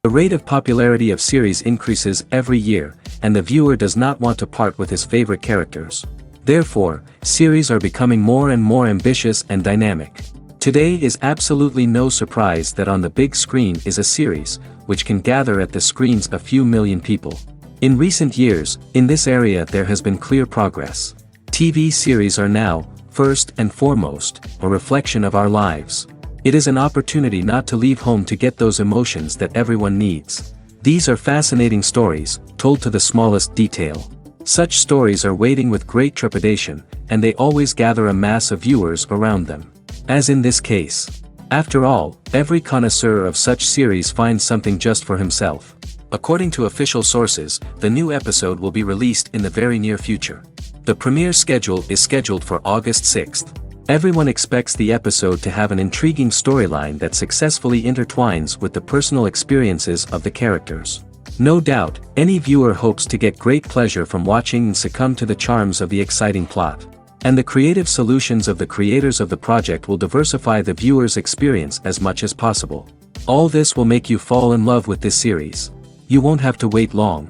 The rate of popularity of series increases every year, and the viewer does not want to part with his favorite characters. Therefore, series are becoming more and more ambitious and dynamic. Today is absolutely no surprise that on the big screen is a series, which can gather at the screens a few million people. In recent years, in this area there has been clear progress. TV series are now, first and foremost, a reflection of our lives. It is an opportunity not to leave home to get those emotions that everyone needs. These are fascinating stories, told to the smallest detail. Such stories are waiting with great trepidation, and they always gather a mass of viewers around them. As in this case. After all, every connoisseur of such series finds something just for himself. According to official sources, the new episode will be released in the very near future. The premiere schedule is scheduled for August 6th. Everyone expects the episode to have an intriguing storyline that successfully intertwines with the personal experiences of the characters. No doubt, any viewer hopes to get great pleasure from watching and succumb to the charms of the exciting plot. And the creative solutions of the creators of the project will diversify the viewer's experience as much as possible. All this will make you fall in love with this series. You won't have to wait long.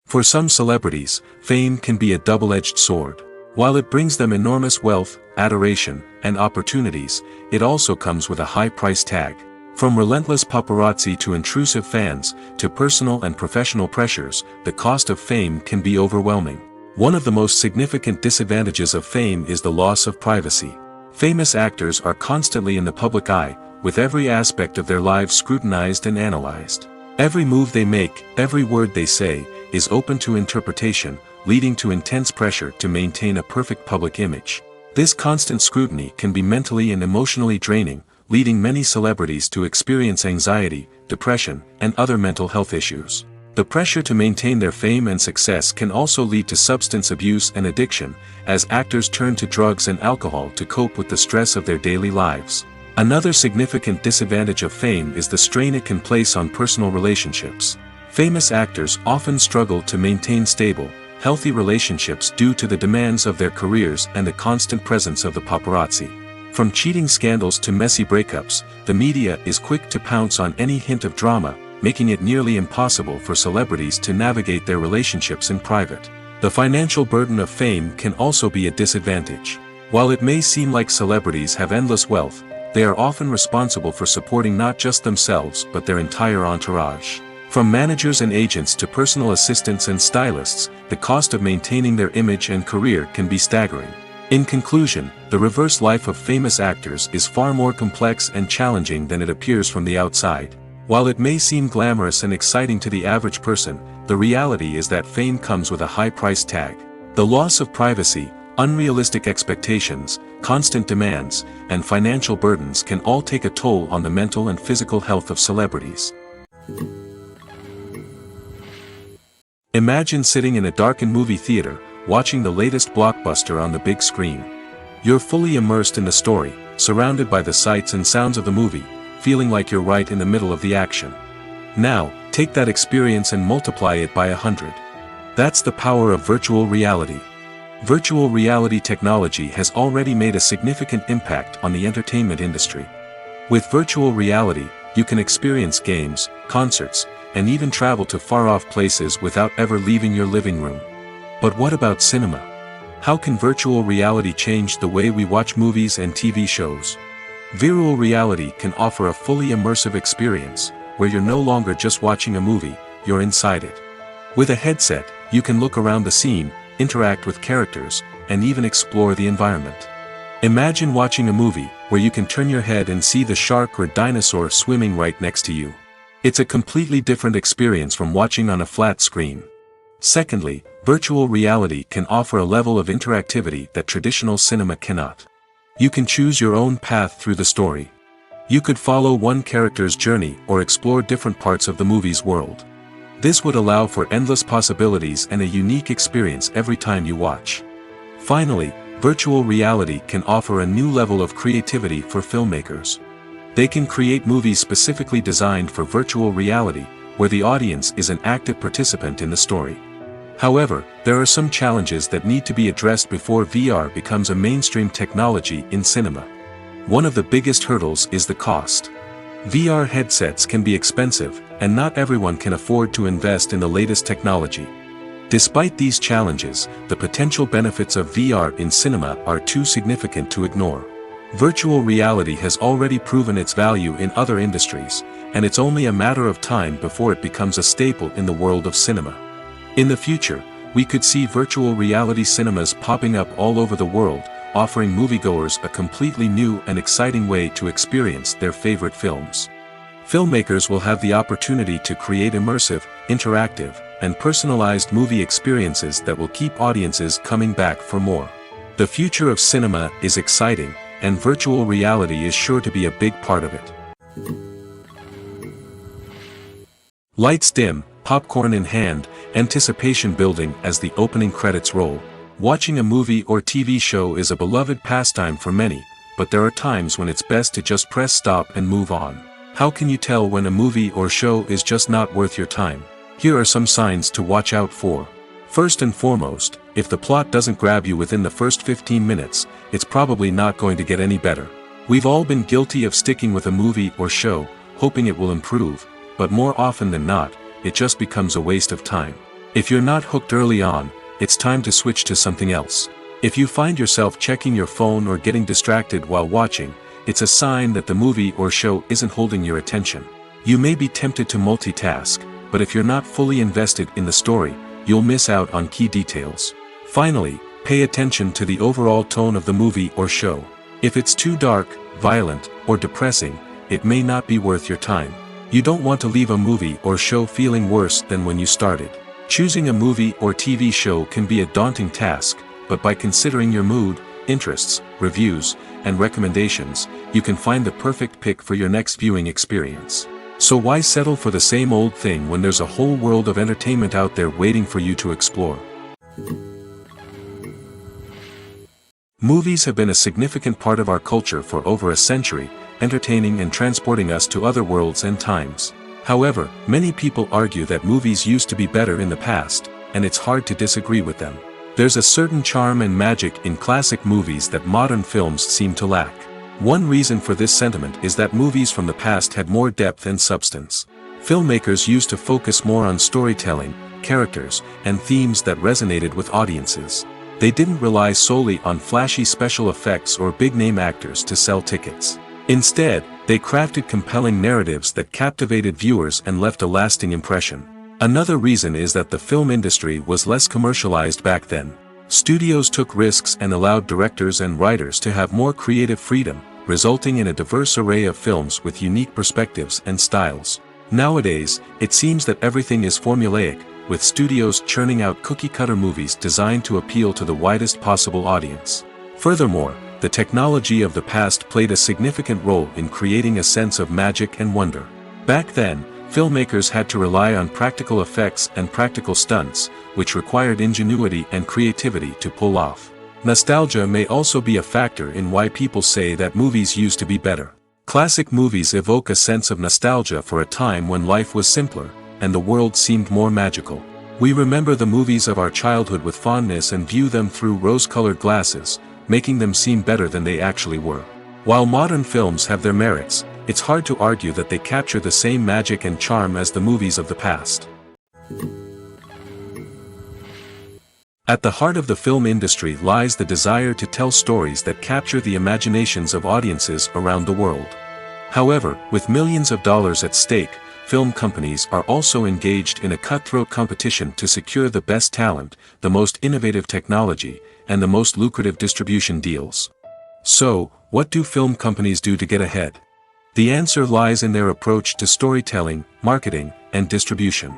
For some celebrities, fame can be a double-edged sword. While it brings them enormous wealth, adoration, and opportunities, it also comes with a high price tag. From relentless paparazzi to intrusive fans, to personal and professional pressures, the cost of fame can be overwhelming. One of the most significant disadvantages of fame is the loss of privacy. Famous actors are constantly in the public eye, with every aspect of their lives scrutinized and analyzed. Every move they make, every word they say, is open to interpretation, leading to intense pressure to maintain a perfect public image. This constant scrutiny can be mentally and emotionally draining, leading many celebrities to experience anxiety, depression, and other mental health issues. The pressure to maintain their fame and success can also lead to substance abuse and addiction, as actors turn to drugs and alcohol to cope with the stress of their daily lives. Another significant disadvantage of fame is the strain it can place on personal relationships. Famous actors often struggle to maintain stable, healthy relationships due to the demands of their careers and the constant presence of the paparazzi. From cheating scandals to messy breakups, the media is quick to pounce on any hint of drama, making it nearly impossible for celebrities to navigate their relationships in private. The financial burden of fame can also be a disadvantage. While it may seem like celebrities have endless wealth, they are often responsible for supporting not just themselves but their entire entourage. From managers and agents to personal assistants and stylists, the cost of maintaining their image and career can be staggering. In conclusion, the reverse life of famous actors is far more complex and challenging than it appears from the outside. While it may seem glamorous and exciting to the average person, the reality is that fame comes with a high price tag. The loss of privacy, unrealistic expectations, constant demands, and financial burdens can all take a toll on the mental and physical health of celebrities. Imagine sitting in a darkened movie theater, watching the latest blockbuster on the big screen. You're fully immersed in the story, surrounded by the sights and sounds of the movie, feeling like you're right in the middle of the action. Now, take that experience and multiply it by 100. That's the power of virtual reality. Virtual reality technology has already made a significant impact on the entertainment industry. With virtual reality, you can experience games, concerts, and even travel to far-off places without ever leaving your living room. But what about cinema? How can virtual reality change the way we watch movies and TV shows? Virtual reality can offer a fully immersive experience, where you're no longer just watching a movie, you're inside it. With a headset, you can look around the scene, interact with characters, and even explore the environment. Imagine watching a movie, where you can turn your head and see the shark or dinosaur swimming right next to you. It's a completely different experience from watching on a flat screen. Secondly, virtual reality can offer a level of interactivity that traditional cinema cannot. You can choose your own path through the story. You could follow one character's journey or explore different parts of the movie's world. This would allow for endless possibilities and a unique experience every time you watch. Finally, virtual reality can offer a new level of creativity for filmmakers. They can create movies specifically designed for virtual reality, where the audience is an active participant in the story. However, there are some challenges that need to be addressed before VR becomes a mainstream technology in cinema. One of the biggest hurdles is the cost. VR headsets can be expensive, and not everyone can afford to invest in the latest technology. Despite these challenges, the potential benefits of VR in cinema are too significant to ignore. Virtual reality has already proven its value in other industries, and it's only a matter of time before it becomes a staple in the world of cinema. In the future, we could see virtual reality cinemas popping up all over the world, offering moviegoers a completely new and exciting way to experience their favorite films. Filmmakers will have the opportunity to create immersive, interactive, and personalized movie experiences that will keep audiences coming back for more. The future of cinema is exciting, and virtual reality is sure to be a big part of it. Lights dim, popcorn in hand, anticipation building as the opening credits roll. Watching a movie or TV show is a beloved pastime for many, but there are times when it's best to just press stop and move on. How can you tell when a movie or show is just not worth your time? Here are some signs to watch out for. First and foremost, if the plot doesn't grab you within the first 15 minutes, it's probably not going to get any better. We've all been guilty of sticking with a movie or show, hoping it will improve, but more often than not, it just becomes a waste of time. If you're not hooked early on, it's time to switch to something else. If you find yourself checking your phone or getting distracted while watching, it's a sign that the movie or show isn't holding your attention. You may be tempted to multitask, but if you're not fully invested in the story, you'll miss out on key details. Finally, pay attention to the overall tone of the movie or show. If it's too dark, violent, or depressing, it may not be worth your time. You don't want to leave a movie or show feeling worse than when you started. Choosing a movie or TV show can be a daunting task, but by considering your mood, interests, reviews, and recommendations, you can find the perfect pick for your next viewing experience. So why settle for the same old thing when there's a whole world of entertainment out there waiting for you to explore? Movies have been a significant part of our culture for over a century, entertaining and transporting us to other worlds and times. However, many people argue that movies used to be better in the past, and it's hard to disagree with them. There's a certain charm and magic in classic movies that modern films seem to lack. One reason for this sentiment is that movies from the past had more depth and substance. Filmmakers used to focus more on storytelling, characters, and themes that resonated with audiences. They didn't rely solely on flashy special effects or big-name actors to sell tickets. Instead, they crafted compelling narratives that captivated viewers and left a lasting impression. Another reason is that the film industry was less commercialized back then. Studios took risks and allowed directors and writers to have more creative freedom, resulting in a diverse array of films with unique perspectives and styles. Nowadays, it seems that everything is formulaic, with studios churning out cookie-cutter movies designed to appeal to the widest possible audience. Furthermore, the technology of the past played a significant role in creating a sense of magic and wonder. Back then, filmmakers had to rely on practical effects and practical stunts, which required ingenuity and creativity to pull off. Nostalgia may also be a factor in why people say that movies used to be better. Classic movies evoke a sense of nostalgia for a time when life was simpler, and the world seemed more magical. We remember the movies of our childhood with fondness and view them through rose-colored glasses, making them seem better than they actually were. While modern films have their merits, it's hard to argue that they capture the same magic and charm as the movies of the past. At the heart of the film industry lies the desire to tell stories that capture the imaginations of audiences around the world. However, with millions of dollars at stake, film companies are also engaged in a cutthroat competition to secure the best talent, the most innovative technology, and the most lucrative distribution deals. So, what do film companies do to get ahead? The answer lies in their approach to storytelling, marketing, and distribution.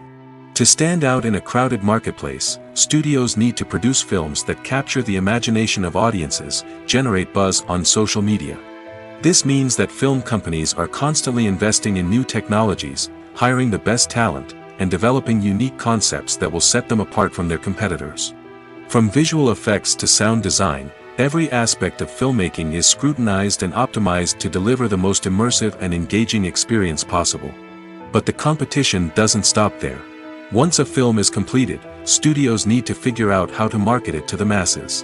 To stand out in a crowded marketplace, studios need to produce films that capture the imagination of audiences, generate buzz on social media. This means that film companies are constantly investing in new technologies, hiring the best talent, and developing unique concepts that will set them apart from their competitors. From visual effects to sound design, every aspect of filmmaking is scrutinized and optimized to deliver the most immersive and engaging experience possible. But the competition doesn't stop there. Once a film is completed, studios need to figure out how to market it to the masses.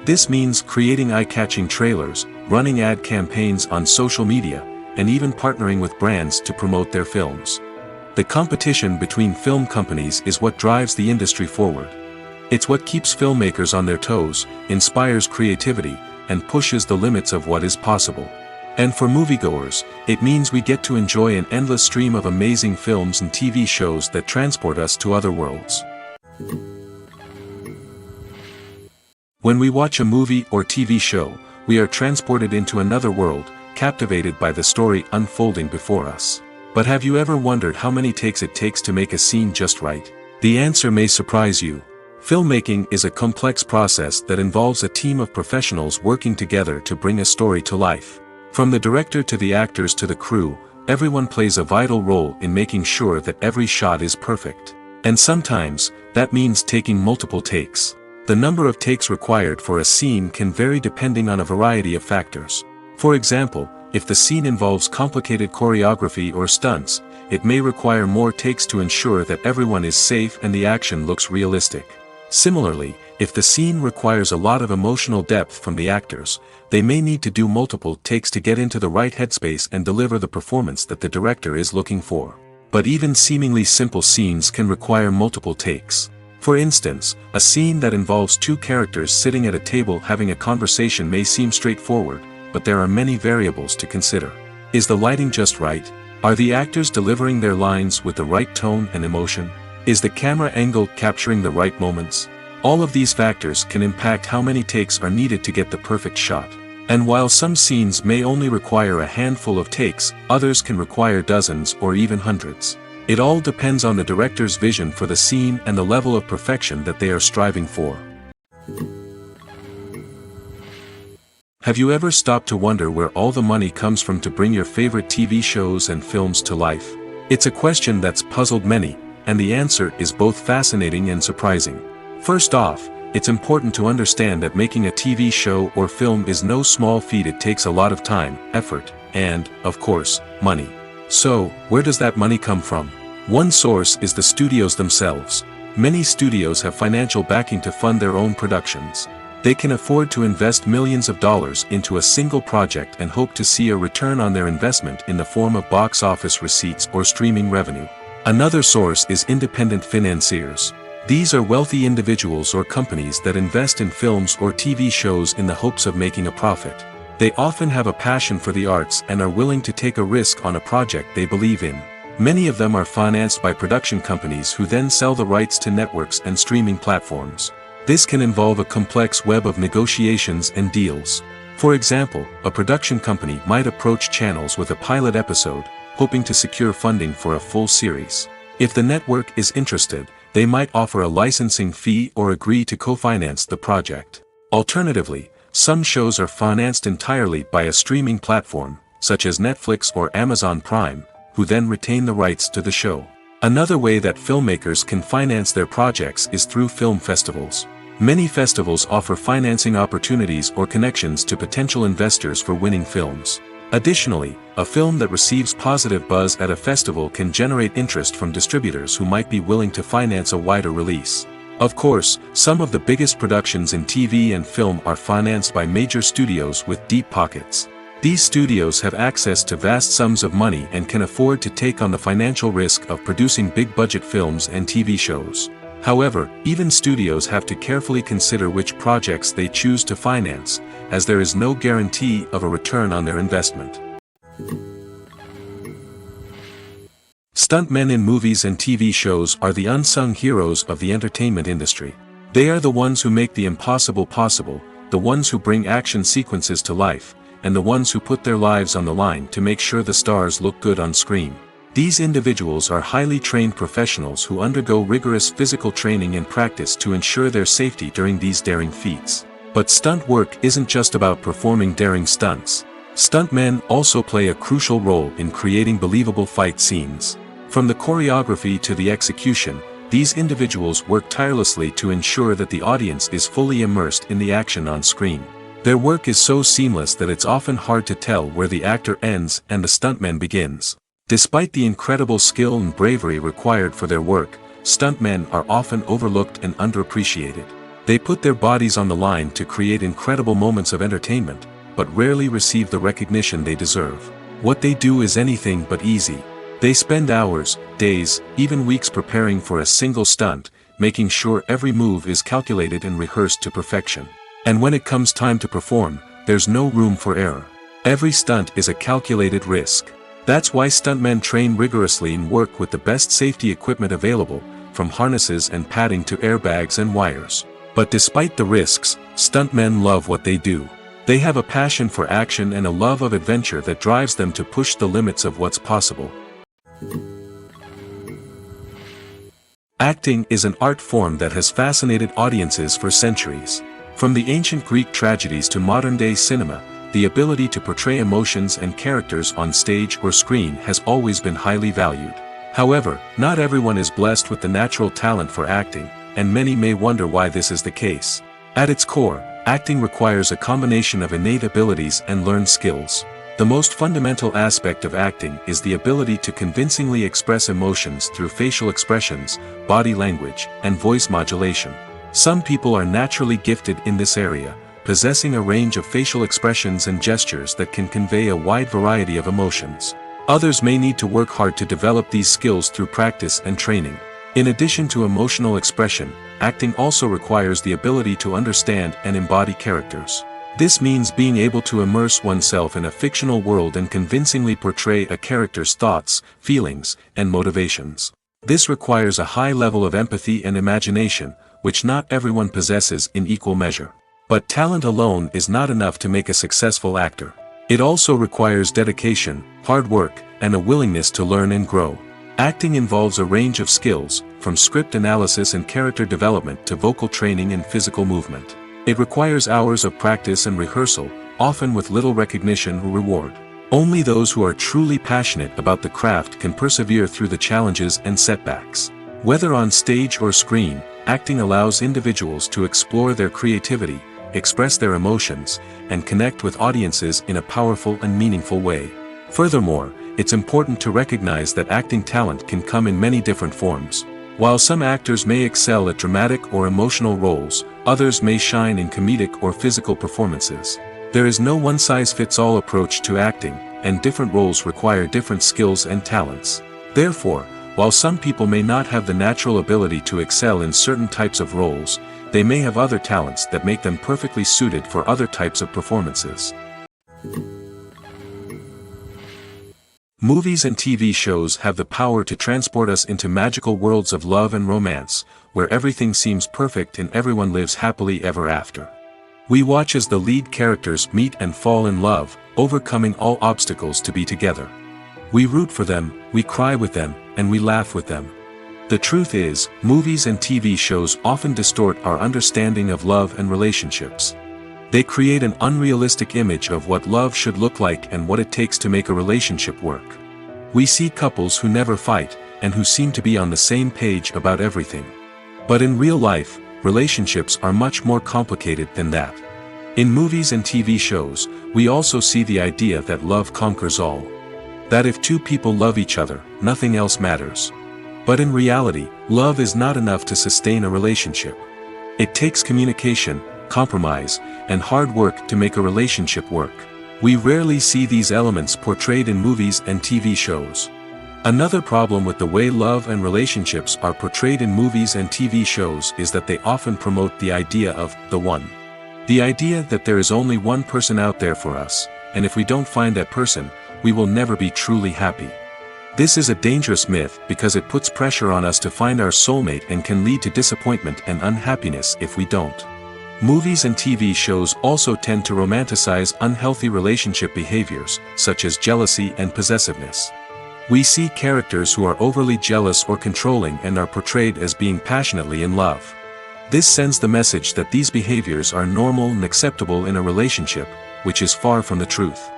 This means creating eye-catching trailers, running ad campaigns on social media, and even partnering with brands to promote their films. The competition between film companies is what drives the industry forward. It's what keeps filmmakers on their toes, inspires creativity, and pushes the limits of what is possible. And for moviegoers, it means we get to enjoy an endless stream of amazing films and TV shows that transport us to other worlds. When we watch a movie or TV show, we are transported into another world, captivated by the story unfolding before us. But have you ever wondered how many takes it takes to make a scene just right? The answer may surprise you. Filmmaking is a complex process that involves a team of professionals working together to bring a story to life. From the director to the actors to the crew, everyone plays a vital role in making sure that every shot is perfect. And sometimes, that means taking multiple takes. The number of takes required for a scene can vary depending on a variety of factors. For example, if the scene involves complicated choreography or stunts, it may require more takes to ensure that everyone is safe and the action looks realistic. Similarly, if the scene requires a lot of emotional depth from the actors, they may need to do multiple takes to get into the right headspace and deliver the performance that the director is looking for. But even seemingly simple scenes can require multiple takes. For instance, a scene that involves two characters sitting at a table having a conversation may seem straightforward, but there are many variables to consider. Is the lighting just right? Are the actors delivering their lines with the right tone and emotion? Is the camera angle capturing the right moments? All of these factors can impact how many takes are needed to get the perfect shot. And while some scenes may only require a handful of takes, others can require dozens or even hundreds. It all depends on the director's vision for the scene and the level of perfection that they are striving for. Have you ever stopped to wonder where all the money comes from to bring your favorite TV shows and films to life? It's a question that's puzzled many, and the answer is both fascinating and surprising. First off, it's important to understand that making a TV show or film is no small feat. It takes a lot of time, effort, and, of course, money. So, where does that money come from? One source is the studios themselves. Many studios have financial backing to fund their own productions. They can afford to invest millions of dollars into a single project and hope to see a return on their investment in the form of box office receipts or streaming revenue. Another source is independent financiers. These are wealthy individuals or companies that invest in films or TV shows in the hopes of making a profit. They often have a passion for the arts and are willing to take a risk on a project they believe in. Many of them are financed by production companies who then sell the rights to networks and streaming platforms. This can involve a complex web of negotiations and deals. For example, a production company might approach channels with a pilot episode, hoping to secure funding for a full series. If the network is interested, they might offer a licensing fee or agree to co-finance the project. Alternatively, some shows are financed entirely by a streaming platform, such as Netflix or Amazon Prime, who then retain the rights to the show. Another way that filmmakers can finance their projects is through film festivals. Many festivals offer financing opportunities or connections to potential investors for winning films. Additionally, a film that receives positive buzz at a festival can generate interest from distributors who might be willing to finance a wider release. Of course, some of the biggest productions in TV and film are financed by major studios with deep pockets. These studios have access to vast sums of money and can afford to take on the financial risk of producing big-budget films and TV shows. However, even studios have to carefully consider which projects they choose to finance, as there is no guarantee of a return on their investment. Stuntmen in movies and TV shows are the unsung heroes of the entertainment industry. They are the ones who make the impossible possible, the ones who bring action sequences to life, and the ones who put their lives on the line to make sure the stars look good on screen. These individuals are highly trained professionals who undergo rigorous physical training and practice to ensure their safety during these daring feats. But stunt work isn't just about performing daring stunts. Stuntmen also play a crucial role in creating believable fight scenes. From the choreography to the execution, these individuals work tirelessly to ensure that the audience is fully immersed in the action on screen. Their work is so seamless that it's often hard to tell where the actor ends and the stuntman begins. Despite the incredible skill and bravery required for their work, stuntmen are often overlooked and underappreciated. They put their bodies on the line to create incredible moments of entertainment, but rarely receive the recognition they deserve. What they do is anything but easy. They spend hours, days, even weeks preparing for a single stunt, making sure every move is calculated and rehearsed to perfection. And when it comes time to perform, there's no room for error. Every stunt is a calculated risk. That's why stuntmen train rigorously and work with the best safety equipment available, from harnesses and padding to airbags and wires. But despite the risks, stuntmen love what they do. They have a passion for action and a love of adventure that drives them to push the limits of what's possible. Acting is an art form that has fascinated audiences for centuries. From the ancient Greek tragedies to modern-day cinema, the ability to portray emotions and characters on stage or screen has always been highly valued. However, not everyone is blessed with the natural talent for acting, and many may wonder why this is the case. At its core, acting requires a combination of innate abilities and learned skills. The most fundamental aspect of acting is the ability to convincingly express emotions through facial expressions, body language, and voice modulation. Some people are naturally gifted in this area, possessing a range of facial expressions and gestures that can convey a wide variety of emotions. Others may need to work hard to develop these skills through practice and training. In addition to emotional expression, acting also requires the ability to understand and embody characters. This means being able to immerse oneself in a fictional world and convincingly portray a character's thoughts, feelings, and motivations. This requires a high level of empathy and imagination, which not everyone possesses in equal measure. But talent alone is not enough to make a successful actor. It also requires dedication, hard work, and a willingness to learn and grow. Acting involves a range of skills, from script analysis and character development to vocal training and physical movement. It requires hours of practice and rehearsal, often with little recognition or reward. Only those who are truly passionate about the craft can persevere through the challenges and setbacks. Whether on stage or screen, acting allows individuals to explore their creativity, express their emotions, and connect with audiences in a powerful and meaningful way. Furthermore, it's important to recognize that acting talent can come in many different forms. While some actors may excel at dramatic or emotional roles, others may shine in comedic or physical performances. There is no one-size-fits-all approach to acting, and different roles require different skills and talents. Therefore, while some people may not have the natural ability to excel in certain types of roles, they may have other talents that make them perfectly suited for other types of performances. Movies and TV shows have the power to transport us into magical worlds of love and romance, where everything seems perfect and everyone lives happily ever after. We watch as the lead characters meet and fall in love, overcoming all obstacles to be together. We root for them, we cry with them, and we laugh with them. The truth is, movies and TV shows often distort our understanding of love and relationships. They create an unrealistic image of what love should look like and what it takes to make a relationship work. We see couples who never fight, and who seem to be on the same page about everything. But in real life, relationships are much more complicated than that. In movies and TV shows, we also see the idea that love conquers all. That if two people love each other, nothing else matters. But in reality, love is not enough to sustain a relationship. It takes communication, compromise, and hard work to make a relationship work. We rarely see these elements portrayed in movies and TV shows. Another problem with the way love and relationships are portrayed in movies and TV shows is that they often promote the idea of the one. The idea that there is only one person out there for us, and if we don't find that person, we will never be truly happy. This is a dangerous myth because it puts pressure on us to find our soulmate and can lead to disappointment and unhappiness if we don't. Movies and TV shows also tend to romanticize unhealthy relationship behaviors, such as jealousy and possessiveness. We see characters who are overly jealous or controlling and are portrayed as being passionately in love. This sends the message that these behaviors are normal and acceptable in a relationship, which is far from the truth.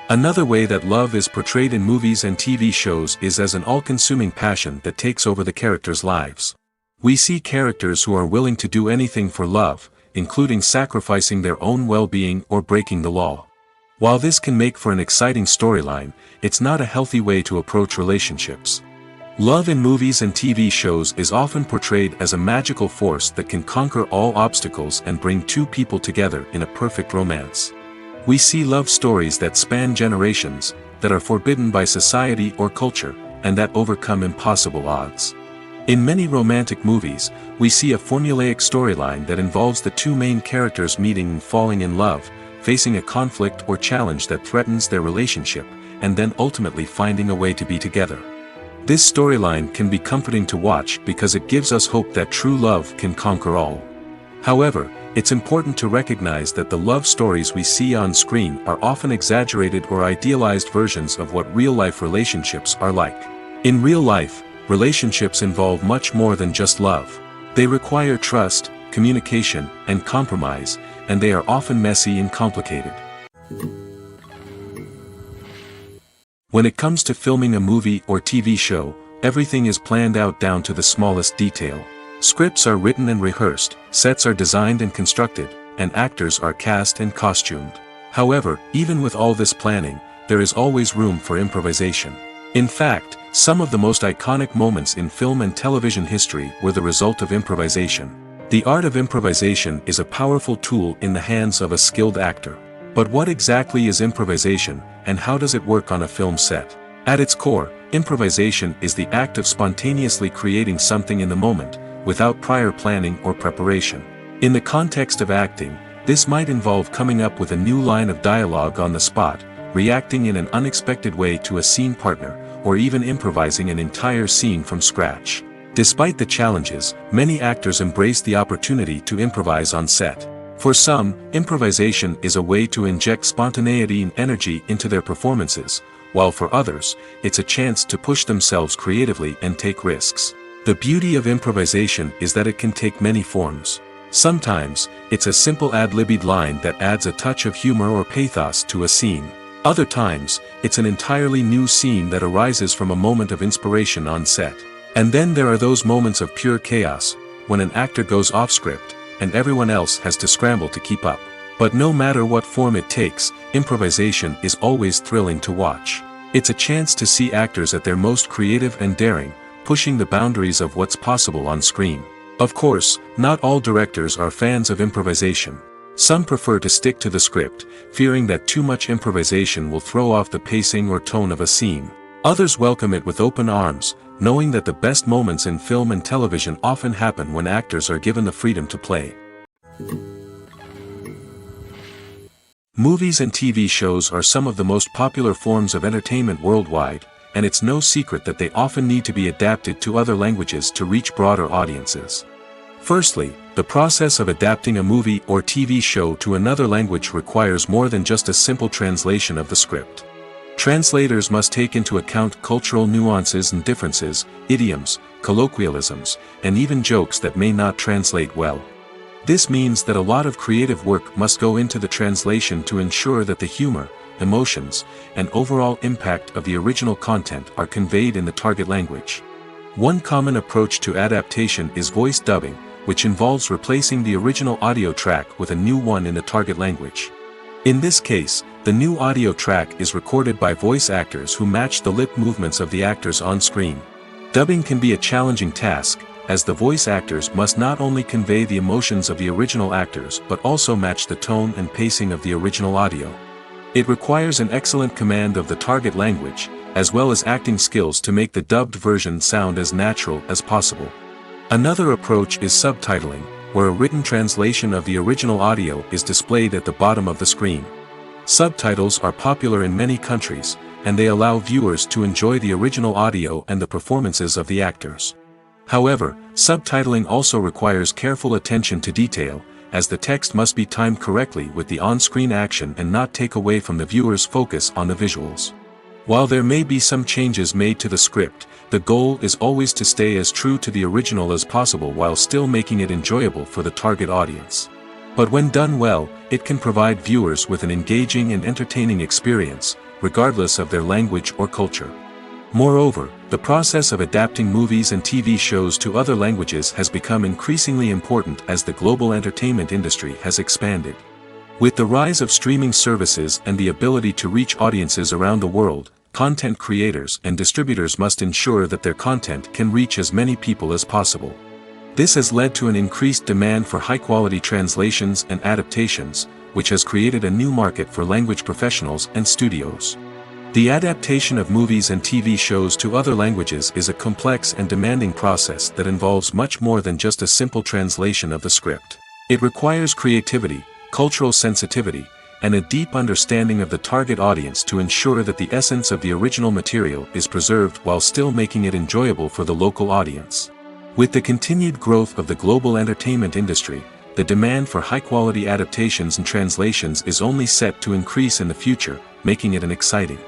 Another way that love is portrayed in movies and TV shows is as an all-consuming passion that takes over the characters' lives. We see characters who are willing to do anything for love, including sacrificing their own well-being or breaking the law. While this can make for an exciting storyline, it's not a healthy way to approach relationships. Love in movies and TV shows is often portrayed as a magical force that can conquer all obstacles and bring two people together in a perfect romance. We see love stories that span generations, that are forbidden by society or culture, and that overcome impossible odds. In many romantic movies, we see a formulaic storyline that involves the two main characters meeting and falling in love, facing a conflict or challenge that threatens their relationship, and then ultimately finding a way to be together. This storyline can be comforting to watch because it gives us hope that true love can conquer all. However, it's important to recognize that the love stories we see on screen are often exaggerated or idealized versions of what real-life relationships are like. In real life, relationships involve much more than just love. They require trust, communication, and compromise, and they are often messy and complicated. When it comes to filming a movie or TV show, everything is planned out down to the smallest detail. Scripts are written and rehearsed, sets are designed and constructed, and actors are cast and costumed. However, even with all this planning, there is always room for improvisation. In fact, some of the most iconic moments in film and television history were the result of improvisation. The art of improvisation is a powerful tool in the hands of a skilled actor. But what exactly is improvisation, and how does it work on a film set? At its core, improvisation is the act of spontaneously creating something in the moment, without prior planning or preparation. In the context of acting, this might involve coming up with a new line of dialogue on the spot, reacting in an unexpected way to a scene partner, or even improvising an entire scene from scratch. Despite the challenges, many actors embrace the opportunity to improvise on set. For some, improvisation is a way to inject spontaneity and energy into their performances, while for others, it's a chance to push themselves creatively and take risks. The beauty of improvisation is that it can take many forms. Sometimes, it's a simple ad-libbed line that adds a touch of humor or pathos to a scene. Other times, it's an entirely new scene that arises from a moment of inspiration on set. And then there are those moments of pure chaos, when an actor goes off script, and everyone else has to scramble to keep up. But no matter what form it takes, improvisation is always thrilling to watch. It's a chance to see actors at their most creative and daring, pushing the boundaries of what's possible on screen. Of course, not all directors are fans of improvisation. Some prefer to stick to the script, fearing that too much improvisation will throw off the pacing or tone of a scene. Others welcome it with open arms, knowing that the best moments in film and television often happen when actors are given the freedom to play. Movies and TV shows are some of the most popular forms of entertainment worldwide, and it's no secret that they often need to be adapted to other languages to reach broader audiences. Firstly, the process of adapting a movie or TV show to another language requires more than just a simple translation of the script. Translators must take into account cultural nuances and differences, idioms, colloquialisms, and even jokes that may not translate well. This means that a lot of creative work must go into the translation to ensure that the humor, emotions, and overall impact of the original content are conveyed in the target language. One common approach to adaptation is voice dubbing, which involves replacing the original audio track with a new one in the target language. In this case, the new audio track is recorded by voice actors who match the lip movements of the actors on screen. Dubbing can be a challenging task, as the voice actors must not only convey the emotions of the original actors but also match the tone and pacing of the original audio. It requires an excellent command of the target language, as well as acting skills to make the dubbed version sound as natural as possible. Another approach is subtitling, where a written translation of the original audio is displayed at the bottom of the screen. Subtitles are popular in many countries, and they allow viewers to enjoy the original audio and the performances of the actors. However, subtitling also requires careful attention to detail, as the text must be timed correctly with the on-screen action and not take away from the viewer's focus on the visuals. While there may be some changes made to the script, the goal is always to stay as true to the original as possible while still making it enjoyable for the target audience. But when done well, it can provide viewers with an engaging and entertaining experience, regardless of their language or culture. Moreover, the process of adapting movies and TV shows to other languages has become increasingly important as the global entertainment industry has expanded. With the rise of streaming services and the ability to reach audiences around the world, content creators and distributors must ensure that their content can reach as many people as possible. This has led to an increased demand for high-quality translations and adaptations, which has created a new market for language professionals and studios. The adaptation of movies and TV shows to other languages is a complex and demanding process that involves much more than just a simple translation of the script. It requires creativity, cultural sensitivity, and a deep understanding of the target audience to ensure that the essence of the original material is preserved while still making it enjoyable for the local audience. With the continued growth of the global entertainment industry, the demand for high-quality adaptations and translations is only set to increase in the future, making it an exciting.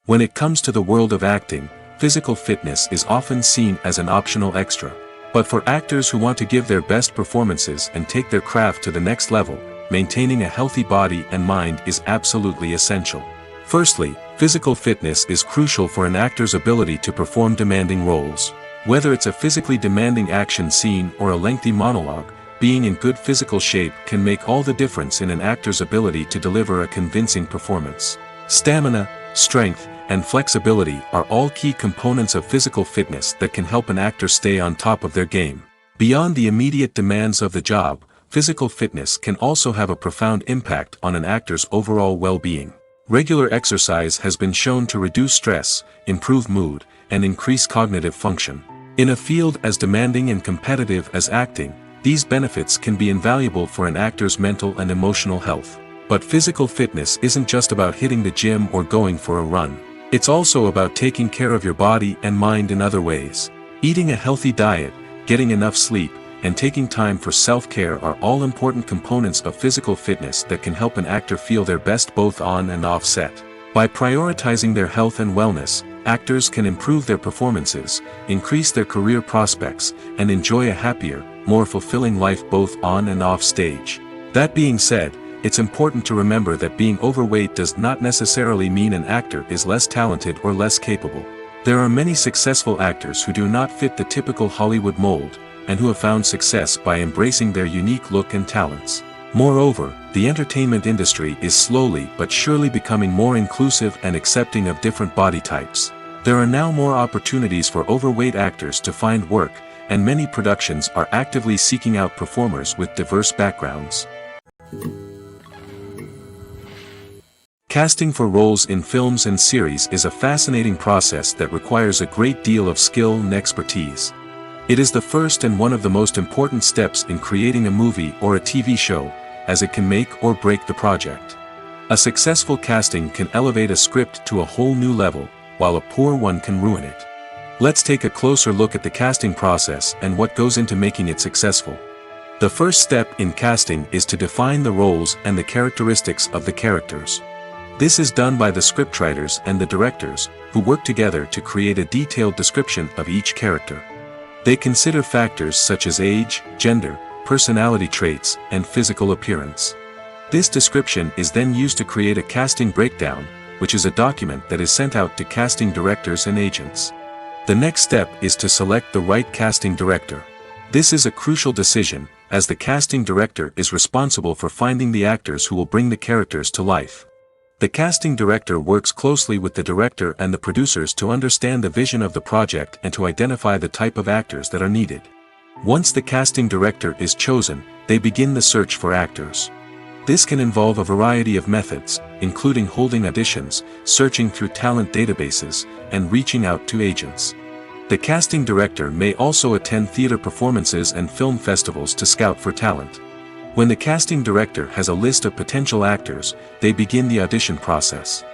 When it comes to the world of acting, physical fitness is often seen as an optional extra. But for actors who want to give their best performances and take their craft to the next level, maintaining a healthy body and mind is absolutely essential. Firstly, physical fitness is crucial for an actor's ability to perform demanding roles. Whether it's a physically demanding action scene or a lengthy monologue, being in good physical shape can make all the difference in an actor's ability to deliver a convincing performance. Stamina, strength, and flexibility are all key components of physical fitness that can help an actor stay on top of their game. Beyond the immediate demands of the job, physical fitness can also have a profound impact on an actor's overall well-being. Regular exercise has been shown to reduce stress, improve mood, and increase cognitive function. In a field as demanding and competitive as acting, these benefits can be invaluable for an actor's mental and emotional health. But physical fitness isn't just about hitting the gym or going for a run. It's also about taking care of your body and mind in other ways. Eating a healthy diet, getting enough sleep, and taking time for self-care are all important components of physical fitness that can help an actor feel their best both on and off set. By prioritizing their health and wellness, actors can improve their performances, increase their career prospects, and enjoy a happier, more fulfilling life both on and off stage. That being said, it's important to remember that being overweight does not necessarily mean an actor is less talented or less capable. There are many successful actors who do not fit the typical Hollywood mold, and who have found success by embracing their unique look and talents. Moreover, the entertainment industry is slowly but surely becoming more inclusive and accepting of different body types. There are now more opportunities for overweight actors to find work, and many productions are actively seeking out performers with diverse backgrounds. Casting for roles in films and series is a fascinating process that requires a great deal of skill and expertise. It is the first and one of the most important steps in creating a movie or a TV show, as it can make or break the project. A successful casting can elevate a script to a whole new level, while a poor one can ruin it. Let's take a closer look at the casting process and what goes into making it successful. The first step in casting is to define the roles and the characteristics of the characters. This is done by the scriptwriters and the directors, who work together to create a detailed description of each character. They consider factors such as age, gender, personality traits, and physical appearance. This description is then used to create a casting breakdown, which is a document that is sent out to casting directors and agents. The next step is to select the right casting director. This is a crucial decision, as the casting director is responsible for finding the actors who will bring the characters to life. The casting director works closely with the director and the producers to understand the vision of the project and to identify the type of actors that are needed. Once the casting director is chosen, they begin the search for actors. This can involve a variety of methods, including holding auditions, searching through talent databases, and reaching out to agents. The casting director may also attend theater performances and film festivals to scout for talent. When the casting director has a list of potential actors, they begin the audition process.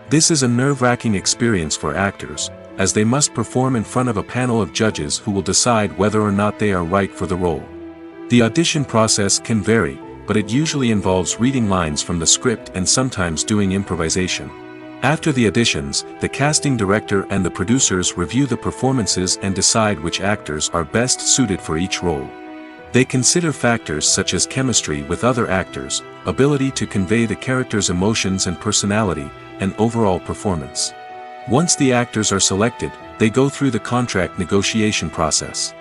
This is a nerve-wracking experience for actors, as they must perform in front of a panel of judges who will decide whether or not they are right for the role. The audition process can vary, but it usually involves reading lines from the script and sometimes doing improvisation. After the auditions, the casting director and the producers review the performances and decide which actors are best suited for each role. They consider factors such as chemistry with other actors, ability to convey the character's emotions and personality, and overall performance. Once the actors are selected, they go through the contract negotiation process.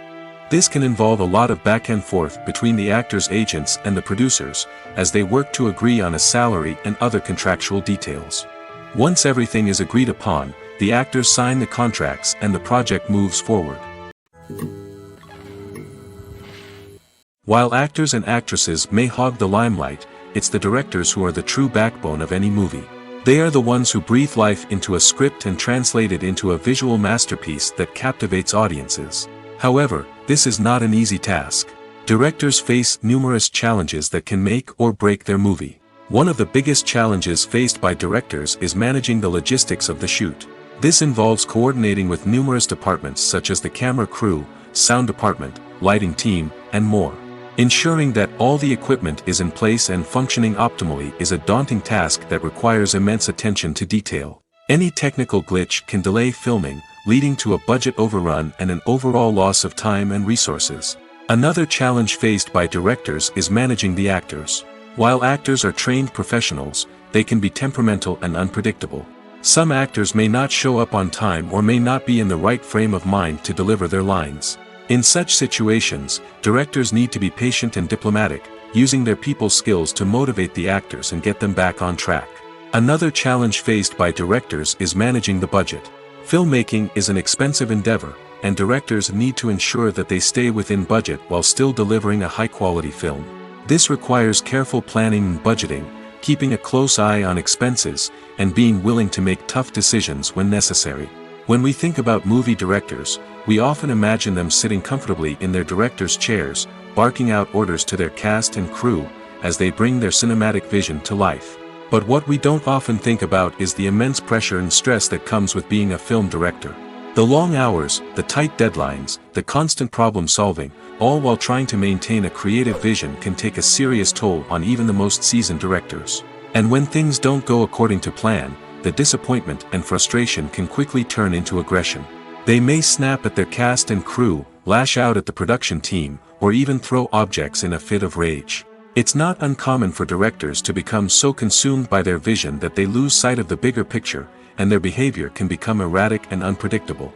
This can involve a lot of back and forth between the actors' agents and the producers, as they work to agree on a salary and other contractual details. Once everything is agreed upon, the actors sign the contracts and the project moves forward. While actors and actresses may hog the limelight, it's the directors who are the true backbone of any movie. They are the ones who breathe life into a script and translate it into a visual masterpiece that captivates audiences. However, this is not an easy task. Directors face numerous challenges that can make or break their movie. One of the biggest challenges faced by directors is managing the logistics of the shoot. This involves coordinating with numerous departments such as the camera crew, sound department, lighting team, and more. Ensuring that all the equipment is in place and functioning optimally is a daunting task that requires immense attention to detail. Any technical glitch can delay filming, leading to a budget overrun and an overall loss of time and resources. Another challenge faced by directors is managing the actors. While actors are trained professionals, they can be temperamental and unpredictable. Some actors may not show up on time or may not be in the right frame of mind to deliver their lines. In such situations, directors need to be patient and diplomatic, using their people skills to motivate the actors and get them back on track. Another challenge faced by directors is managing the budget. Filmmaking is an expensive endeavor, and directors need to ensure that they stay within budget while still delivering a high-quality film. This requires careful planning and budgeting, keeping a close eye on expenses, and being willing to make tough decisions when necessary. When we think about movie directors, we often imagine them sitting comfortably in their director's chairs, barking out orders to their cast and crew, as they bring their cinematic vision to life. But what we don't often think about is the immense pressure and stress that comes with being a film director. The long hours, the tight deadlines, the constant problem solving, all while trying to maintain a creative vision can take a serious toll on even the most seasoned directors. And when things don't go according to plan, the disappointment and frustration can quickly turn into aggression. They may snap at their cast and crew, lash out at the production team, or even throw objects in a fit of rage. It's not uncommon for directors to become so consumed by their vision that they lose sight of the bigger picture, and their behavior can become erratic and unpredictable.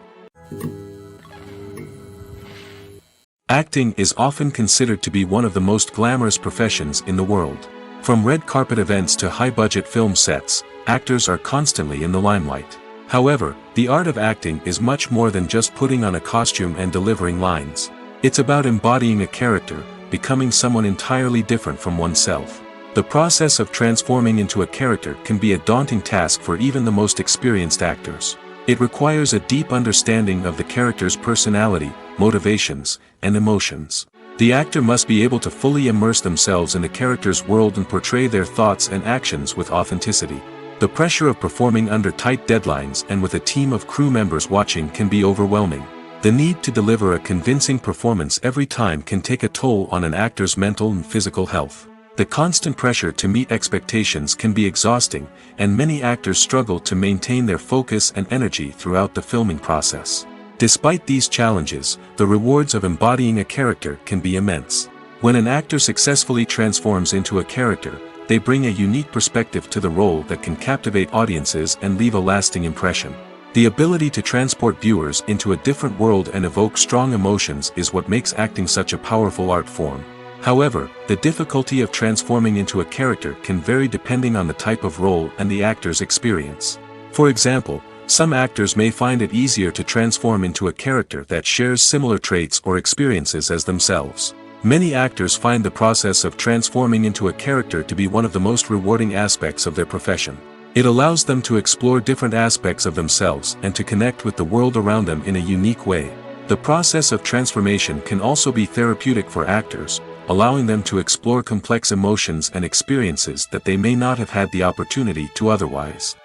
Acting is often considered to be one of the most glamorous professions in the world. From red carpet events to high-budget film sets, actors are constantly in the limelight. However, the art of acting is much more than just putting on a costume and delivering lines. It's about embodying a character, becoming someone entirely different from oneself. The process of transforming into a character can be a daunting task for even the most experienced actors. It requires a deep understanding of the character's personality, motivations, and emotions. The actor must be able to fully immerse themselves in the character's world and portray their thoughts and actions with authenticity. The pressure of performing under tight deadlines and with a team of crew members watching can be overwhelming. The need to deliver a convincing performance every time can take a toll on an actor's mental and physical health. The constant pressure to meet expectations can be exhausting, and many actors struggle to maintain their focus and energy throughout the filming process. Despite these challenges, the rewards of embodying a character can be immense. When an actor successfully transforms into a character, they bring a unique perspective to the role that can captivate audiences and leave a lasting impression. The ability to transport viewers into a different world and evoke strong emotions is what makes acting such a powerful art form. However, the difficulty of transforming into a character can vary depending on the type of role and the actor's experience. For example, some actors may find it easier to transform into a character that shares similar traits or experiences as themselves. Many actors find the process of transforming into a character to be one of the most rewarding aspects of their profession. It allows them to explore different aspects of themselves and to connect with the world around them in a unique way. The process of transformation can also be therapeutic for actors, allowing them to explore complex emotions and experiences that they may not have had the opportunity to otherwise.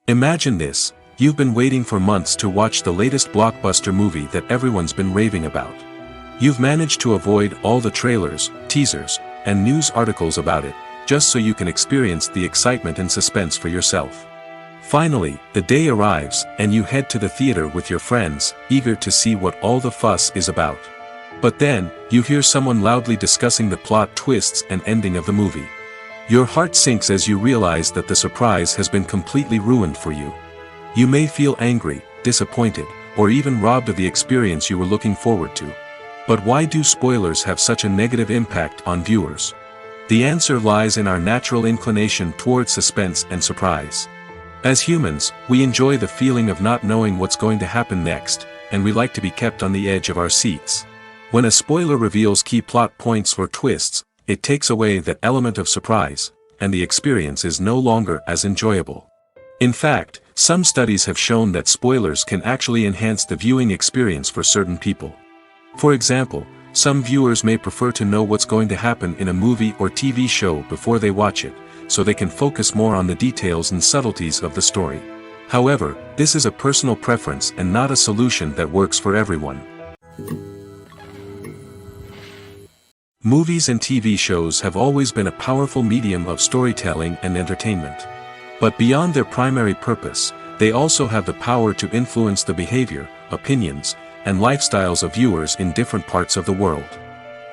Imagine this: you've been waiting for months to watch the latest blockbuster movie that everyone's been raving about. You've managed to avoid all the trailers, teasers, and news articles about it, just so you can experience the excitement and suspense for yourself. Finally, the day arrives, and you head to the theater with your friends, eager to see what all the fuss is about. But then, you hear someone loudly discussing the plot twists and ending of the movie. Your heart sinks as you realize that the surprise has been completely ruined for you. You may feel angry, disappointed, or even robbed of the experience you were looking forward to. But why do spoilers have such a negative impact on viewers? The answer lies in our natural inclination towards suspense and surprise. As humans, we enjoy the feeling of not knowing what's going to happen next, and we like to be kept on the edge of our seats. When a spoiler reveals key plot points or twists, it takes away that element of surprise, and the experience is no longer as enjoyable. In fact, some studies have shown that spoilers can actually enhance the viewing experience for certain people. For example, some viewers may prefer to know what's going to happen in a movie or TV show before they watch it, so they can focus more on the details and subtleties of the story. However, this is a personal preference and not a solution that works for everyone. Movies and TV shows have always been a powerful medium of storytelling and entertainment. But beyond their primary purpose, they also have the power to influence the behavior, opinions, and lifestyles of viewers in different parts of the world.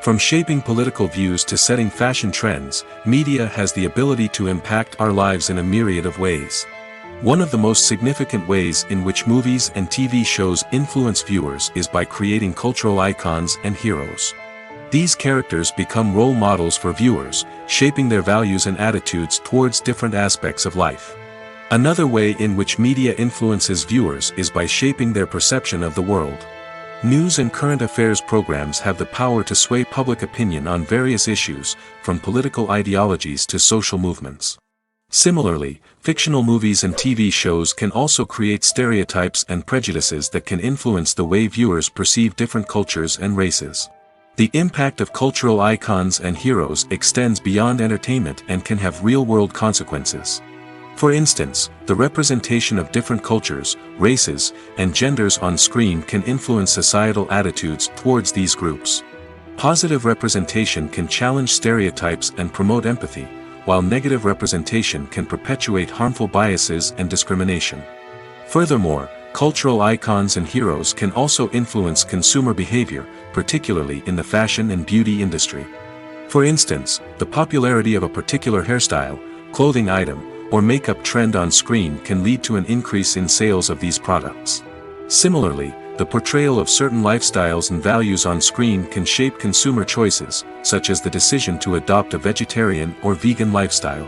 From shaping political views to setting fashion trends, media has the ability to impact our lives in a myriad of ways. One of the most significant ways in which movies and TV shows influence viewers is by creating cultural icons and heroes. These characters become role models for viewers, shaping their values and attitudes towards different aspects of life. Another way in which media influences viewers is by shaping their perception of the world. News and current affairs programs have the power to sway public opinion on various issues, from political ideologies to social movements. Similarly, fictional movies and TV shows can also create stereotypes and prejudices that can influence the way viewers perceive different cultures and races. The impact of cultural icons and heroes extends beyond entertainment and can have real-world consequences. For instance, the representation of different cultures, races, and genders on screen can influence societal attitudes towards these groups. Positive representation can challenge stereotypes and promote empathy, while negative representation can perpetuate harmful biases and discrimination. Furthermore, cultural icons and heroes can also influence consumer behavior, particularly in the fashion and beauty industry. For instance, the popularity of a particular hairstyle, clothing item, or makeup trend on screen can lead to an increase in sales of these products. Similarly, the portrayal of certain lifestyles and values on screen can shape consumer choices, such as the decision to adopt a vegetarian or vegan lifestyle.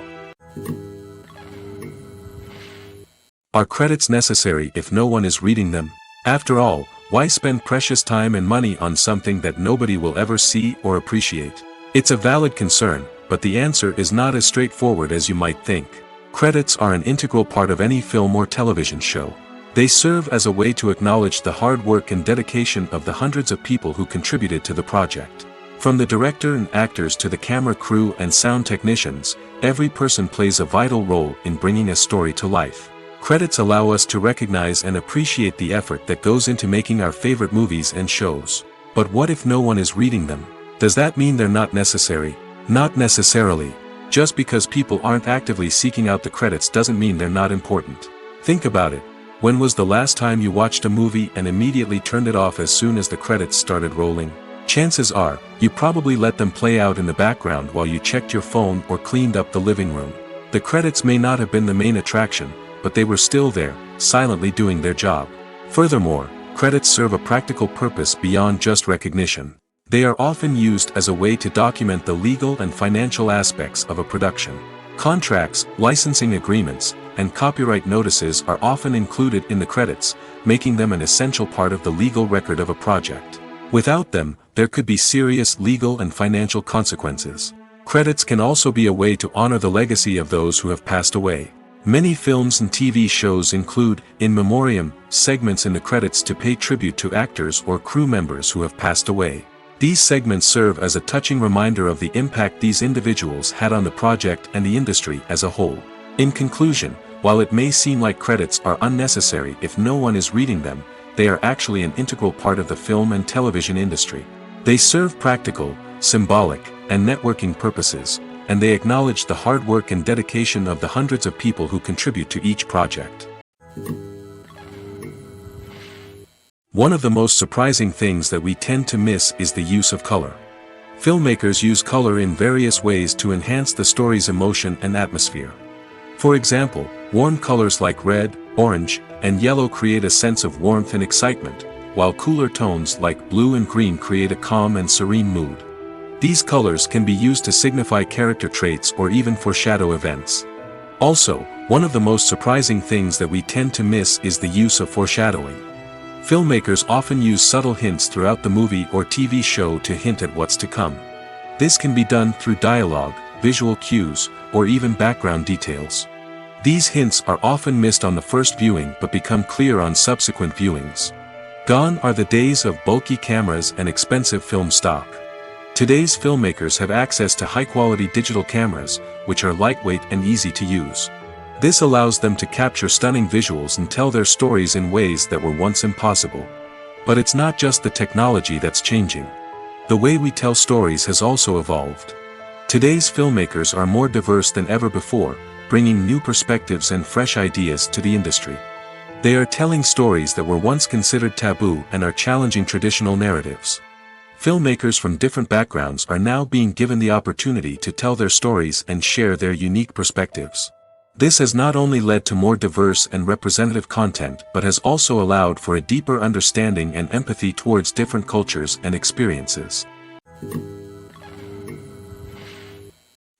Are credits necessary if no one is reading them? After all, why spend precious time and money on something that nobody will ever see or appreciate? It's a valid concern, but the answer is not as straightforward as you might think. Credits are an integral part of any film or television show. They serve as a way to acknowledge the hard work and dedication of the hundreds of people who contributed to the project. From the director and actors to the camera crew and sound technicians, every person plays a vital role in bringing a story to life. Credits allow us to recognize and appreciate the effort that goes into making our favorite movies and shows. But what if no one is reading them? Does that mean they're not necessary? Not necessarily. Just because people aren't actively seeking out the credits doesn't mean they're not important. Think about it. When was the last time you watched a movie and immediately turned it off as soon as the credits started rolling? Chances are, you probably let them play out in the background while you checked your phone or cleaned up the living room. The credits may not have been the main attraction, but they were still there, silently doing their job. Furthermore, credits serve a practical purpose beyond just recognition. They are often used as a way to document the legal and financial aspects of a production. Contracts, licensing agreements, and copyright notices are often included in the credits, making them an essential part of the legal record of a project. Without them, there could be serious legal and financial consequences. Credits can also be a way to honor the legacy of those who have passed away. Many films and TV shows include, in memoriam, segments in the credits to pay tribute to actors or crew members who have passed away. These segments serve as a touching reminder of the impact these individuals had on the project and the industry as a whole. In conclusion, while it may seem like credits are unnecessary if no one is reading them, they are actually an integral part of the film and television industry. They serve practical, symbolic, and networking purposes, and they acknowledge the hard work and dedication of the hundreds of people who contribute to each project. One of the most surprising things that we tend to miss is the use of color. Filmmakers use color in various ways to enhance the story's emotion and atmosphere. For example, warm colors like red, orange, and yellow create a sense of warmth and excitement, while cooler tones like blue and green create a calm and serene mood. These colors can be used to signify character traits or even foreshadow events. Also, one of the most surprising things that we tend to miss is the use of foreshadowing. Filmmakers often use subtle hints throughout the movie or TV show to hint at what's to come. This can be done through dialogue, visual cues, or even background details. These hints are often missed on the first viewing but become clear on subsequent viewings. Gone are the days of bulky cameras and expensive film stock. Today's filmmakers have access to high-quality digital cameras, which are lightweight and easy to use. This allows them to capture stunning visuals and tell their stories in ways that were once impossible. But it's not just the technology that's changing. The way we tell stories has also evolved. Today's filmmakers are more diverse than ever before, bringing new perspectives and fresh ideas to the industry. They are telling stories that were once considered taboo and are challenging traditional narratives. Filmmakers from different backgrounds are now being given the opportunity to tell their stories and share their unique perspectives. This has not only led to more diverse and representative content but has also allowed for a deeper understanding and empathy towards different cultures and experiences.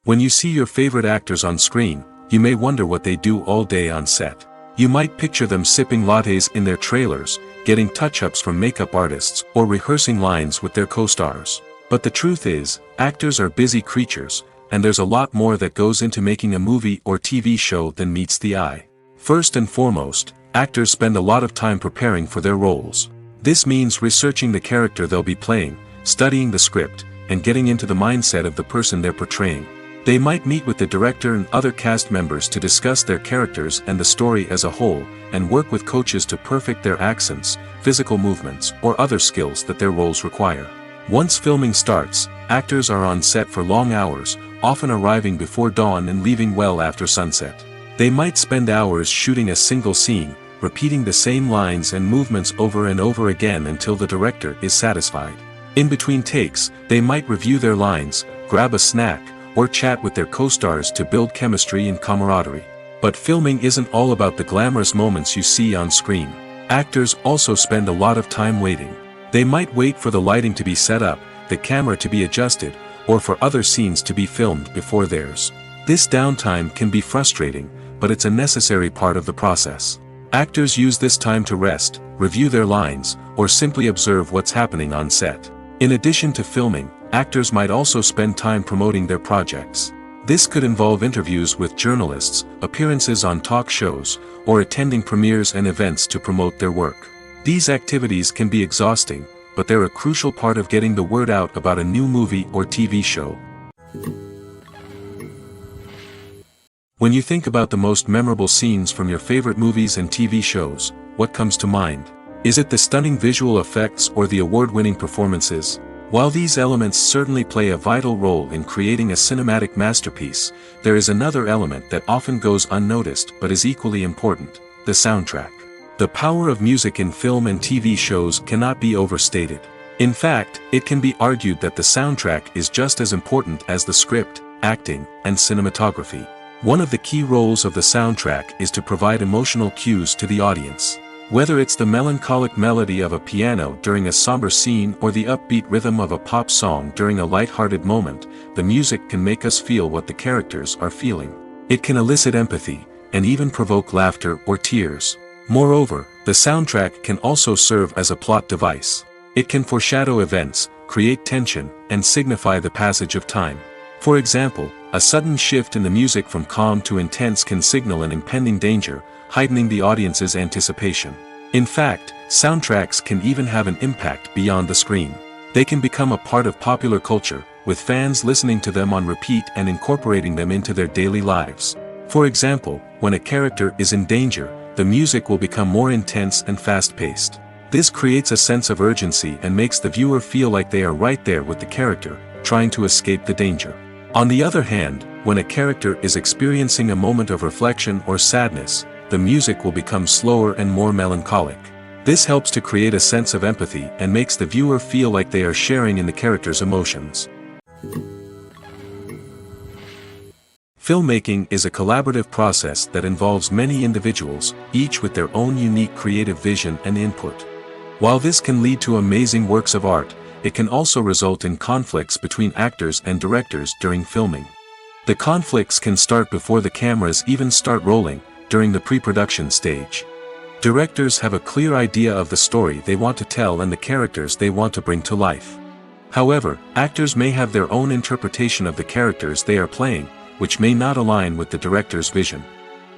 When you see your favorite actors on screen, you may wonder what they do all day on set. You might picture them sipping lattes in their trailers, getting touch-ups from makeup artists, or rehearsing lines with their co-stars. But the truth is, actors are busy creatures, and there's a lot more that goes into making a movie or TV show than meets the eye. First and foremost, actors spend a lot of time preparing for their roles. This means researching the character they'll be playing, studying the script, and getting into the mindset of the person they're portraying. They might meet with the director and other cast members to discuss their characters and the story as a whole, and work with coaches to perfect their accents, physical movements, or other skills that their roles require. Once filming starts, actors are on set for long hours, often arriving before dawn and leaving well after sunset. They might spend hours shooting a single scene, repeating the same lines and movements over and over again until the director is satisfied. In between takes, they might review their lines, grab a snack, or chat with their co-stars to build chemistry and camaraderie. But filming isn't all about the glamorous moments you see on screen. Actors also spend a lot of time waiting. They might wait for the lighting to be set up, the camera to be adjusted, or for other scenes to be filmed before theirs. This downtime can be frustrating, but it's a necessary part of the process. Actors use this time to rest, review their lines, or simply observe what's happening on set. In addition to filming, actors might also spend time promoting their projects. This could involve interviews with journalists, appearances on talk shows, or attending premieres and events to promote their work. These activities can be exhausting, but they're a crucial part of getting the word out about a new movie or TV show. When you think about the most memorable scenes from your favorite movies and TV shows, what comes to mind? Is it the stunning visual effects or the award-winning performances? While these elements certainly play a vital role in creating a cinematic masterpiece, there is another element that often goes unnoticed but is equally important: the soundtrack. The power of music in film and TV shows cannot be overstated. In fact, it can be argued that the soundtrack is just as important as the script, acting, and cinematography. One of the key roles of the soundtrack is to provide emotional cues to the audience. Whether it's the melancholic melody of a piano during a somber scene or the upbeat rhythm of a pop song during a light-hearted moment, the music can make us feel what the characters are feeling. It can elicit empathy, and even provoke laughter or tears. Moreover, the soundtrack can also serve as a plot device. It can foreshadow events, create tension, and signify the passage of time. For example, a sudden shift in the music from calm to intense can signal an impending danger, heightening the audience's anticipation. In fact, soundtracks can even have an impact beyond the screen. They can become a part of popular culture, with fans listening to them on repeat and incorporating them into their daily lives. For example, when a character is in danger, the music will become more intense and fast-paced. This creates a sense of urgency and makes the viewer feel like they are right there with the character, trying to escape the danger. On the other hand, when a character is experiencing a moment of reflection or sadness, the music will become slower and more melancholic. This helps to create a sense of empathy and makes the viewer feel like they are sharing in the character's emotions. Filmmaking is a collaborative process that involves many individuals, each with their own unique creative vision and input. While this can lead to amazing works of art, it can also result in conflicts between actors and directors during filming. The conflicts can start before the cameras even start rolling, during the pre-production stage. Directors have a clear idea of the story they want to tell and the characters they want to bring to life. However, actors may have their own interpretation of the characters they are playing, which may not align with the director's vision.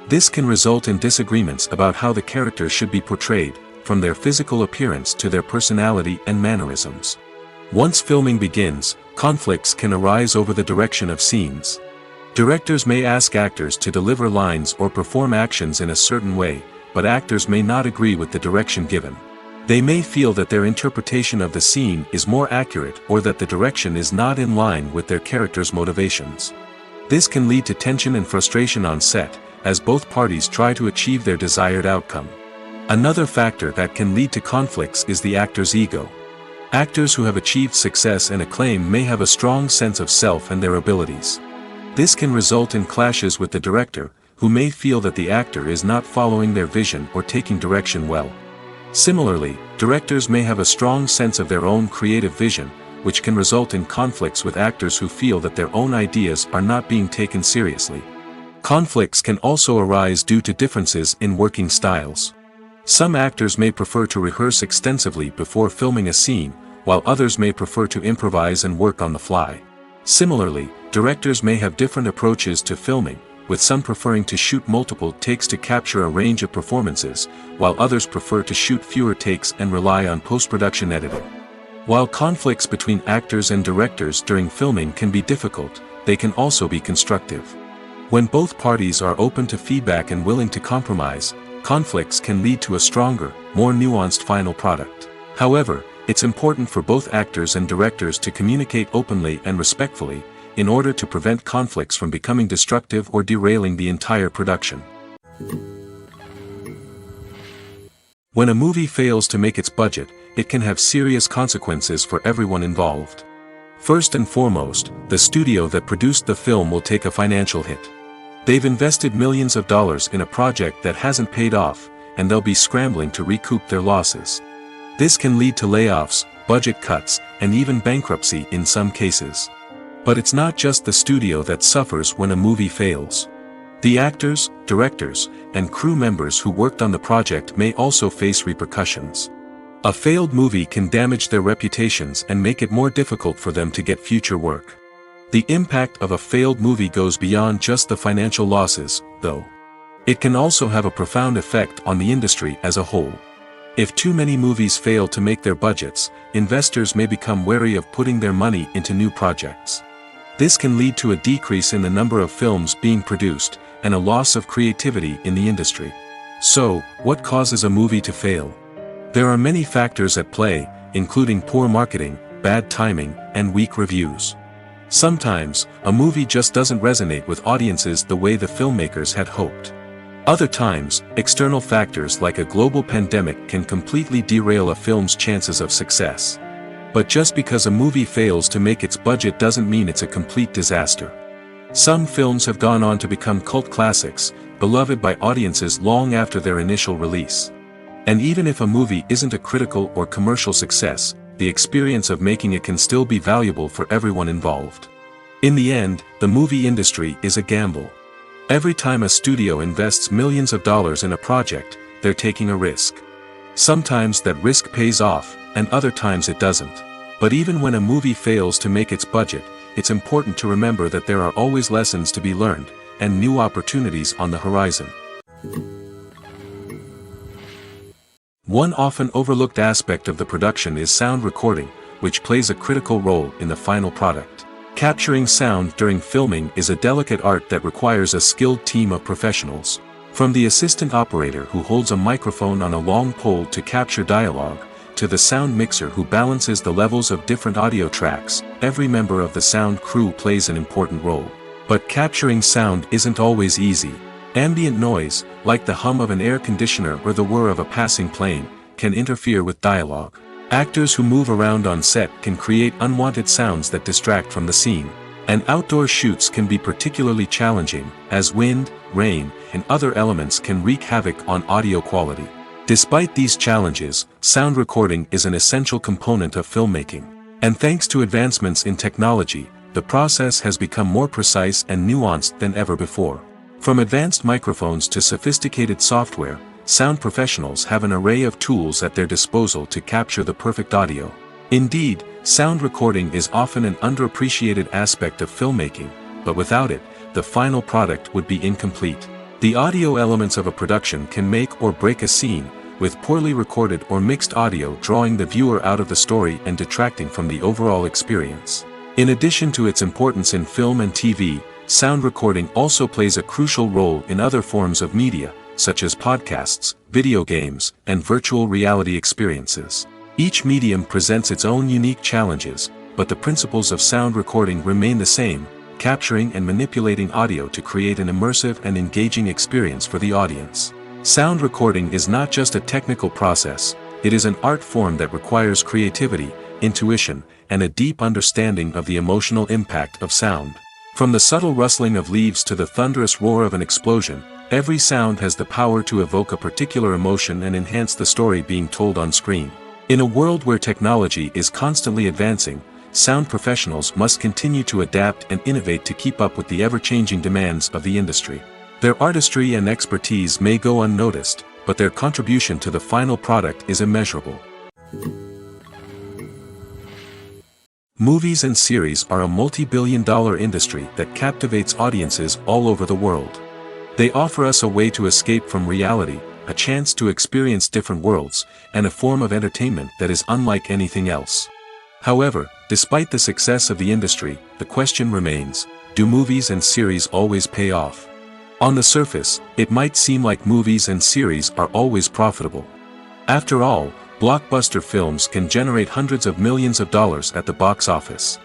This can result in disagreements about how the characters should be portrayed, from their physical appearance to their personality and mannerisms. Once filming begins, conflicts can arise over the direction of scenes. Directors may ask actors to deliver lines or perform actions in a certain way, but actors may not agree with the direction given. They may feel that their interpretation of the scene is more accurate or that the direction is not in line with their character's motivations. This can lead to tension and frustration on set, as both parties try to achieve their desired outcome. Another factor that can lead to conflicts is the actor's ego. Actors who have achieved success and acclaim may have a strong sense of self and their abilities. This can result in clashes with the director, who may feel that the actor is not following their vision or taking direction well. Similarly, directors may have a strong sense of their own creative vision, which can result in conflicts with actors who feel that their own ideas are not being taken seriously. Conflicts can also arise due to differences in working styles. Some actors may prefer to rehearse extensively before filming a scene, while others may prefer to improvise and work on the fly. Similarly, directors may have different approaches to filming, with some preferring to shoot multiple takes to capture a range of performances, while others prefer to shoot fewer takes and rely on post-production editing. While conflicts between actors and directors during filming can be difficult, they can also be constructive. When both parties are open to feedback and willing to compromise, conflicts can lead to a stronger, more nuanced final product. However, it's important for both actors and directors to communicate openly and respectfully, in order to prevent conflicts from becoming destructive or derailing the entire production. When a movie fails to make its budget, it can have serious consequences for everyone involved. First and foremost, the studio that produced the film will take a financial hit. They've invested millions of dollars in a project that hasn't paid off, and they'll be scrambling to recoup their losses. This can lead to layoffs, budget cuts, and even bankruptcy in some cases. But it's not just the studio that suffers when a movie fails. The actors, directors, and crew members who worked on the project may also face repercussions. A failed movie can damage their reputations and make it more difficult for them to get future work. The impact of a failed movie goes beyond just the financial losses, though. It can also have a profound effect on the industry as a whole. If too many movies fail to make their budgets, investors may become wary of putting their money into new projects. This can lead to a decrease in the number of films being produced, and a loss of creativity in the industry. So, what causes a movie to fail? There are many factors at play, including poor marketing, bad timing, and weak reviews. Sometimes, a movie just doesn't resonate with audiences the way the filmmakers had hoped. Other times, external factors like a global pandemic can completely derail a film's chances of success. But just because a movie fails to make its budget doesn't mean it's a complete disaster. Some films have gone on to become cult classics, beloved by audiences long after their initial release. And even if a movie isn't a critical or commercial success, the experience of making it can still be valuable for everyone involved. In the end, the movie industry is a gamble. Every time a studio invests millions of dollars in a project, they're taking a risk. Sometimes that risk pays off, and other times it doesn't. But even when a movie fails to make its budget, it's important to remember that there are always lessons to be learned, and new opportunities on the horizon. One often overlooked aspect of the production is sound recording, which plays a critical role in the final product. Capturing sound during filming is a delicate art that requires a skilled team of professionals. From the assistant operator who holds a microphone on a long pole to capture dialogue, to the sound mixer who balances the levels of different audio tracks, every member of the sound crew plays an important role. But capturing sound isn't always easy. Ambient noise, like the hum of an air conditioner or the whir of a passing plane, can interfere with dialogue. Actors who move around on set can create unwanted sounds that distract from the scene. And outdoor shoots can be particularly challenging, as wind, rain, and other elements can wreak havoc on audio quality. Despite these challenges, sound recording is an essential component of filmmaking. And thanks to advancements in technology, the process has become more precise and nuanced than ever before. From advanced microphones to sophisticated software, sound professionals have an array of tools at their disposal to capture the perfect audio. Indeed, sound recording is often an underappreciated aspect of filmmaking, but without it, the final product would be incomplete. The audio elements of a production can make or break a scene, with poorly recorded or mixed audio drawing the viewer out of the story and detracting from the overall experience. In addition to its importance in film and TV, sound recording also plays a crucial role in other forms of media, such as podcasts, video games, and virtual reality experiences. Each medium presents its own unique challenges, but the principles of sound recording remain the same: capturing and manipulating audio to create an immersive and engaging experience for the audience. Sound recording is not just a technical process, it is an art form that requires creativity, intuition, and a deep understanding of the emotional impact of sound. From the subtle rustling of leaves to the thunderous roar of an explosion, every sound has the power to evoke a particular emotion and enhance the story being told on screen. In a world where technology is constantly advancing, sound professionals must continue to adapt and innovate to keep up with the ever-changing demands of the industry. Their artistry and expertise may go unnoticed, but their contribution to the final product is immeasurable. Movies and series are a multi-billion-dollar industry that captivates audiences all over the world. They offer us a way to escape from reality, a chance to experience different worlds, and a form of entertainment that is unlike anything else. However, despite the success of the industry, the question remains: do movies and series always pay off? On the surface, it might seem like movies and series are always profitable. After all, blockbuster films can generate hundreds of millions of dollars at the box office.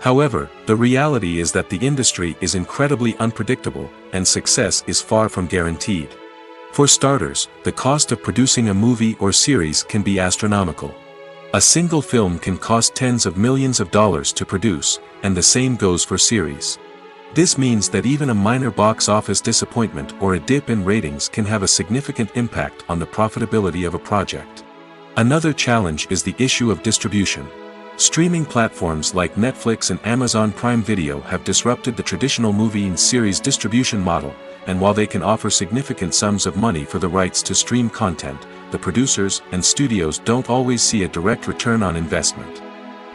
However, the reality is that the industry is incredibly unpredictable, and success is far from guaranteed. For starters, the cost of producing a movie or series can be astronomical. A single film can cost tens of millions of dollars to produce, and the same goes for series. This means that even a minor box office disappointment or a dip in ratings can have a significant impact on the profitability of a project. Another challenge is the issue of distribution. Streaming platforms like Netflix and Amazon Prime Video have disrupted the traditional movie and series distribution model, and while they can offer significant sums of money for the rights to stream content, the producers and studios don't always see a direct return on investment.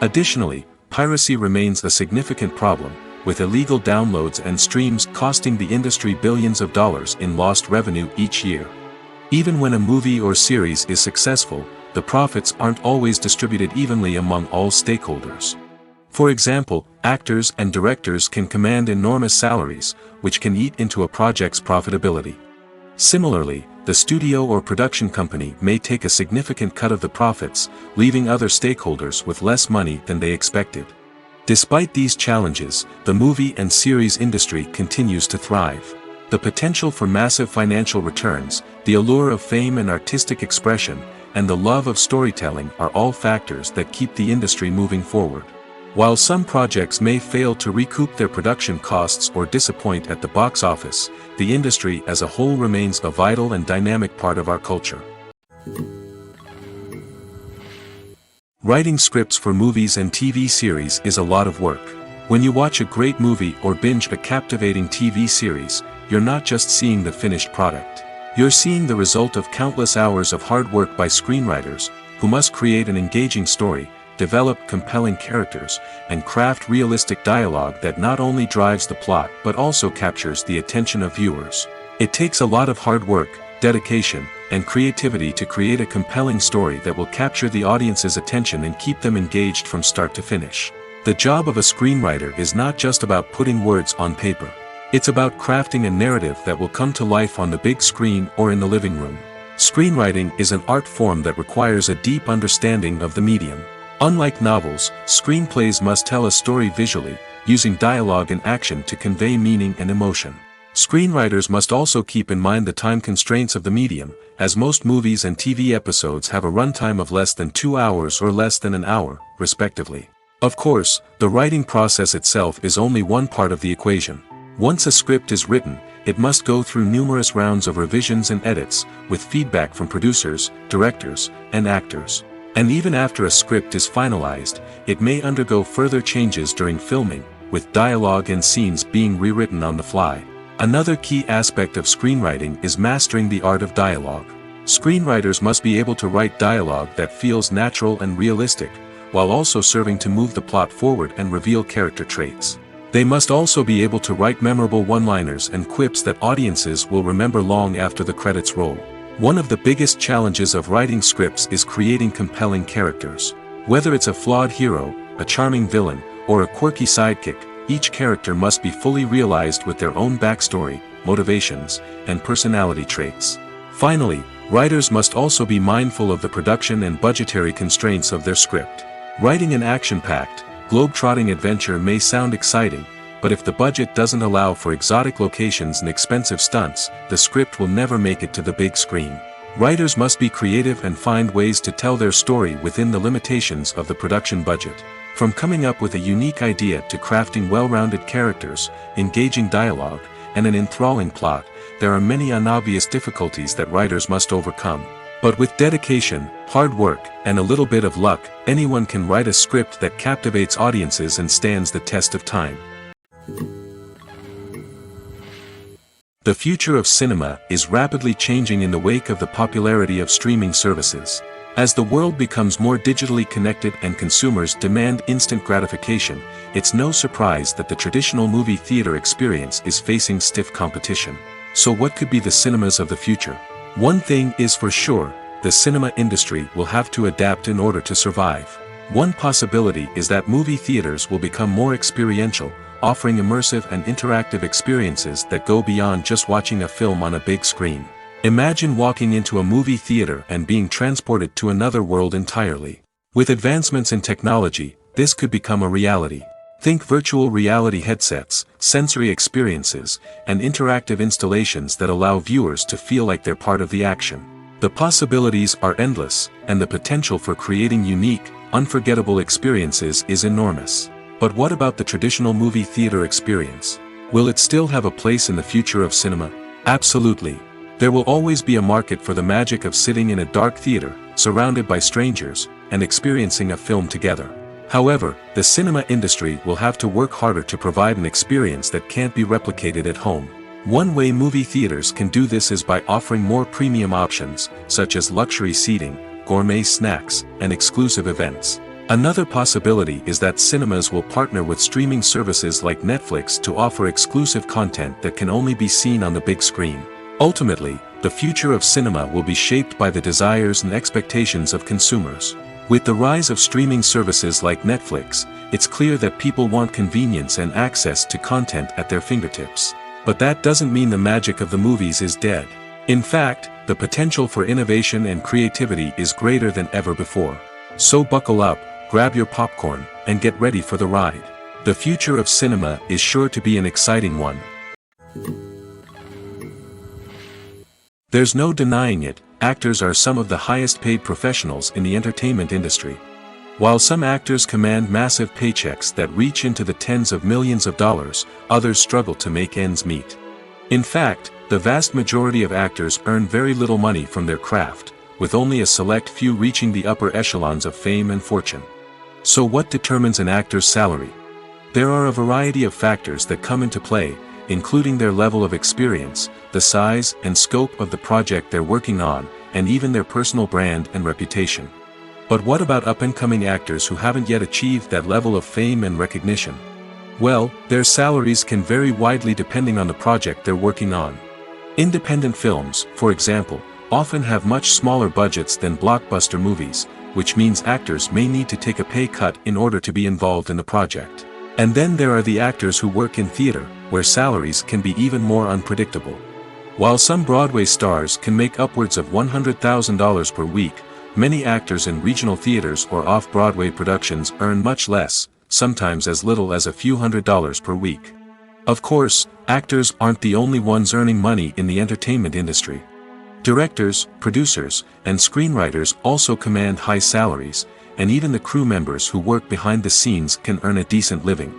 Additionally, piracy remains a significant problem, with illegal downloads and streams costing the industry billions of dollars in lost revenue each year. Even when a movie or series is successful, the profits aren't always distributed evenly among all stakeholders. For example, actors and directors can command enormous salaries, which can eat into a project's profitability. Similarly, the studio or production company may take a significant cut of the profits, leaving other stakeholders with less money than they expected. Despite these challenges, the movie and series industry continues to thrive. The potential for massive financial returns, the allure of fame and artistic expression, and the love of storytelling are all factors that keep the industry moving forward. While some projects may fail to recoup their production costs or disappoint at the box office, the industry as a whole remains a vital and dynamic part of our culture. Writing scripts for movies and TV series is a lot of work. When you watch a great movie or binge a captivating TV series, you're not just seeing the finished product. You're seeing the result of countless hours of hard work by screenwriters, who must create an engaging story, develop compelling characters, and craft realistic dialogue that not only drives the plot but also captures the attention of viewers. It takes a lot of hard work, dedication, and creativity to create a compelling story that will capture the audience's attention and keep them engaged from start to finish. The job of a screenwriter is not just about putting words on paper. It's about crafting a narrative that will come to life on the big screen or in the living room. Screenwriting is an art form that requires a deep understanding of the medium. Unlike novels, screenplays must tell a story visually, using dialogue and action to convey meaning and emotion. Screenwriters must also keep in mind the time constraints of the medium, as most movies and TV episodes have a runtime of less than 2 hours or less than an hour, respectively. Of course, the writing process itself is only one part of the equation. Once a script is written, it must go through numerous rounds of revisions and edits, with feedback from producers, directors, and actors. And even after a script is finalized, it may undergo further changes during filming, with dialogue and scenes being rewritten on the fly. Another key aspect of screenwriting is mastering the art of dialogue. Screenwriters must be able to write dialogue that feels natural and realistic, while also serving to move the plot forward and reveal character traits. They must also be able to write memorable one-liners and quips that audiences will remember long after the credits roll. One of the biggest challenges of writing scripts is creating compelling characters. Whether it's a flawed hero, a charming villain, or a quirky sidekick, each character must be fully realized with their own backstory, motivations, and personality traits. Finally, writers must also be mindful of the production and budgetary constraints of their script. Writing an action-packed, globe-trotting adventure may sound exciting, but if the budget doesn't allow for exotic locations and expensive stunts, the script will never make it to the big screen. Writers must be creative and find ways to tell their story within the limitations of the production budget. From coming up with a unique idea to crafting well-rounded characters, engaging dialogue, and an enthralling plot, there are many unobvious difficulties that writers must overcome. But with dedication, hard work, and a little bit of luck, anyone can write a script that captivates audiences and stands the test of time. The future of cinema is rapidly changing in the wake of the popularity of streaming services. As the world becomes more digitally connected and consumers demand instant gratification, it's no surprise that the traditional movie theater experience is facing stiff competition. So what could be the cinemas of the future? One thing is for sure, the cinema industry will have to adapt in order to survive. One possibility is that movie theaters will become more experiential, offering immersive and interactive experiences that go beyond just watching a film on a big screen. Imagine walking into a movie theater and being transported to another world entirely. With advancements in technology, this could become a reality. Think virtual reality headsets, sensory experiences, and interactive installations that allow viewers to feel like they're part of the action. The possibilities are endless, and the potential for creating unique, unforgettable experiences is enormous. But what about the traditional movie theater experience? Will it still have a place in the future of cinema? Absolutely. There will always be a market for the magic of sitting in a dark theater, surrounded by strangers, and experiencing a film together. However, the cinema industry will have to work harder to provide an experience that can't be replicated at home. One way movie theaters can do this is by offering more premium options, such as luxury seating, gourmet snacks, and exclusive events. Another possibility is that cinemas will partner with streaming services like Netflix to offer exclusive content that can only be seen on the big screen. Ultimately, the future of cinema will be shaped by the desires and expectations of consumers. With the rise of streaming services like Netflix, it's clear that people want convenience and access to content at their fingertips. But that doesn't mean the magic of the movies is dead. In fact, the potential for innovation and creativity is greater than ever before. So buckle up, grab your popcorn, and get ready for the ride. The future of cinema is sure to be an exciting one. There's no denying it, actors are some of the highest paid professionals in the entertainment industry. While some actors command massive paychecks that reach into the tens of millions of dollars, others struggle to make ends meet. In fact, the vast majority of actors earn very little money from their craft, with only a select few reaching the upper echelons of fame and fortune. So what determines an actor's salary? There are a variety of factors that come into play, including their level of experience, the size and scope of the project they're working on, and even their personal brand and reputation. But what about up-and-coming actors who haven't yet achieved that level of fame and recognition? Well, their salaries can vary widely depending on the project they're working on. Independent films, for example, often have much smaller budgets than blockbuster movies, which means actors may need to take a pay cut in order to be involved in the project. And then there are the actors who work in theater, where salaries can be even more unpredictable. While some Broadway stars can make upwards of $100,000 per week, many actors in regional theaters or off-Broadway productions earn much less, sometimes as little as a few $100s per week. Of course, actors aren't the only ones earning money in the entertainment industry. Directors, producers, and screenwriters also command high salaries, and even the crew members who work behind the scenes can earn a decent living.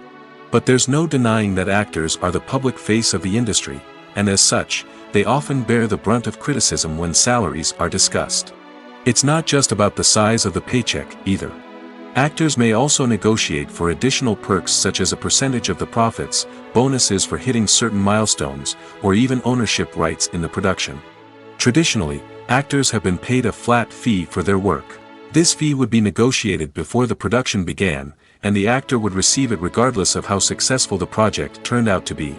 But there's no denying that actors are the public face of the industry, and as such, they often bear the brunt of criticism when salaries are discussed. It's not just about the size of the paycheck, either. Actors may also negotiate for additional perks such as a percentage of the profits, bonuses for hitting certain milestones, or even ownership rights in the production. Traditionally, actors have been paid a flat fee for their work. This fee would be negotiated before the production began, and the actor would receive it regardless of how successful the project turned out to be.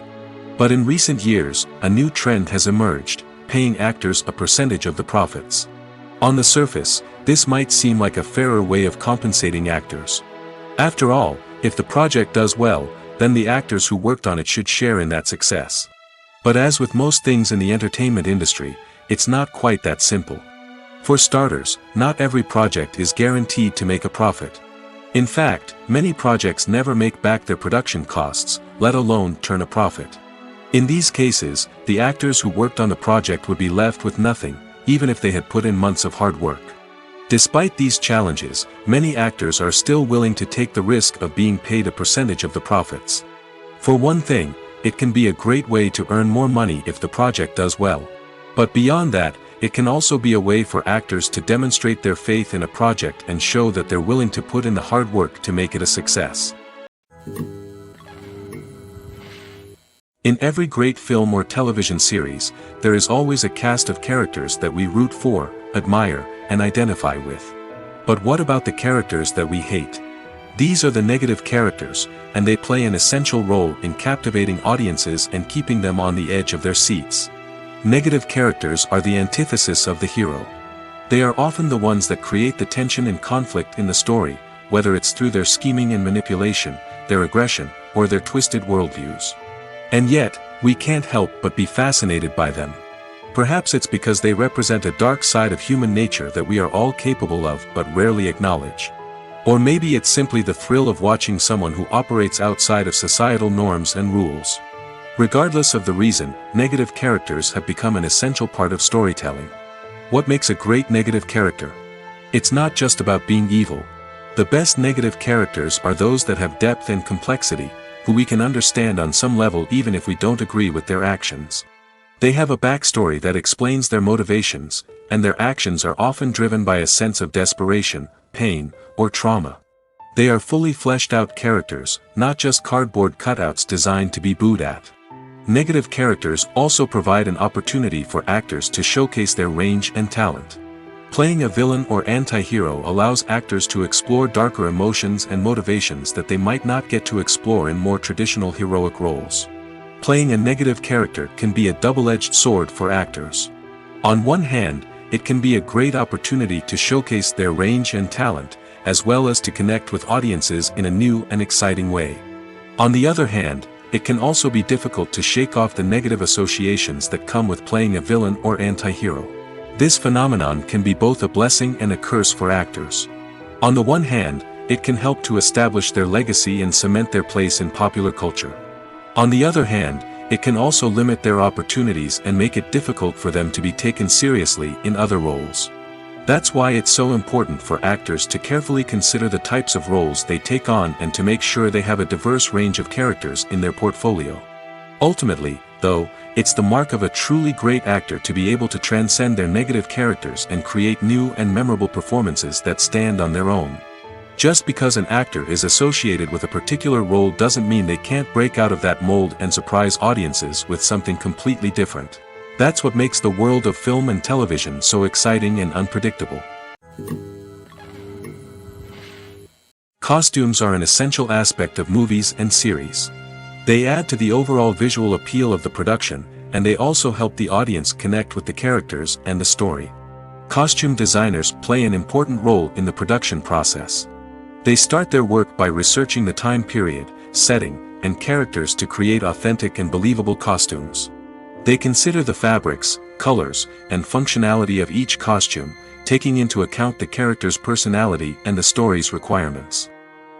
But in recent years, a new trend has emerged, paying actors a percentage of the profits. On the surface, this might seem like a fairer way of compensating actors. After all, if the project does well, then the actors who worked on it should share in that success. But as with most things in the entertainment industry, it's not quite that simple. For starters, not every project is guaranteed to make a profit. In fact, many projects never make back their production costs, let alone turn a profit. In these cases, the actors who worked on the project would be left with nothing, even if they had put in months of hard work. Despite these challenges, many actors are still willing to take the risk of being paid a percentage of the profits. For one thing, it can be a great way to earn more money if the project does well. But beyond that, it can also be a way for actors to demonstrate their faith in a project and show that they're willing to put in the hard work to make it a success. In every great film or television series, there is always a cast of characters that we root for, admire, and identify with. But what about the characters that we hate? These are the negative characters, and they play an essential role in captivating audiences and keeping them on the edge of their seats. Negative characters are the antithesis of the hero. They are often the ones that create the tension and conflict in the story, whether it's through their scheming and manipulation, their aggression, or their twisted worldviews. And yet, we can't help but be fascinated by them. Perhaps it's because they represent a dark side of human nature that we are all capable of but rarely acknowledge. Or maybe it's simply the thrill of watching someone who operates outside of societal norms and rules. Regardless of the reason, negative characters have become an essential part of storytelling. What makes a great negative character? It's not just about being evil. The best negative characters are those that have depth and complexity, who we can understand on some level even if we don't agree with their actions. They have a backstory that explains their motivations, and their actions are often driven by a sense of desperation, pain, or trauma. They are fully fleshed out characters, not just cardboard cutouts designed to be booed at. Negative characters also provide an opportunity for actors to showcase their range and talent. Playing a villain or anti-hero allows actors to explore darker emotions and motivations that they might not get to explore in more traditional heroic roles. Playing a negative character can be a double-edged sword for actors. On one hand, it can be a great opportunity to showcase their range and talent, as well as to connect with audiences in a new and exciting way. On the other hand, it can also be difficult to shake off the negative associations that come with playing a villain or anti-hero. This phenomenon can be both a blessing and a curse for actors. On the one hand, it can help to establish their legacy and cement their place in popular culture. On the other hand, it can also limit their opportunities and make it difficult for them to be taken seriously in other roles. That's why it's so important for actors to carefully consider the types of roles they take on and to make sure they have a diverse range of characters in their portfolio. Ultimately, though, it's the mark of a truly great actor to be able to transcend their negative characters and create new and memorable performances that stand on their own. Just because an actor is associated with a particular role doesn't mean they can't break out of that mold and surprise audiences with something completely different. That's what makes the world of film and television so exciting and unpredictable. Costumes are an essential aspect of movies and series. They add to the overall visual appeal of the production, and they also help the audience connect with the characters and the story. Costume designers play an important role in the production process. They start their work by researching the time period, setting, and characters to create authentic and believable costumes. They consider the fabrics, colors, and functionality of each costume, taking into account the character's personality and the story's requirements.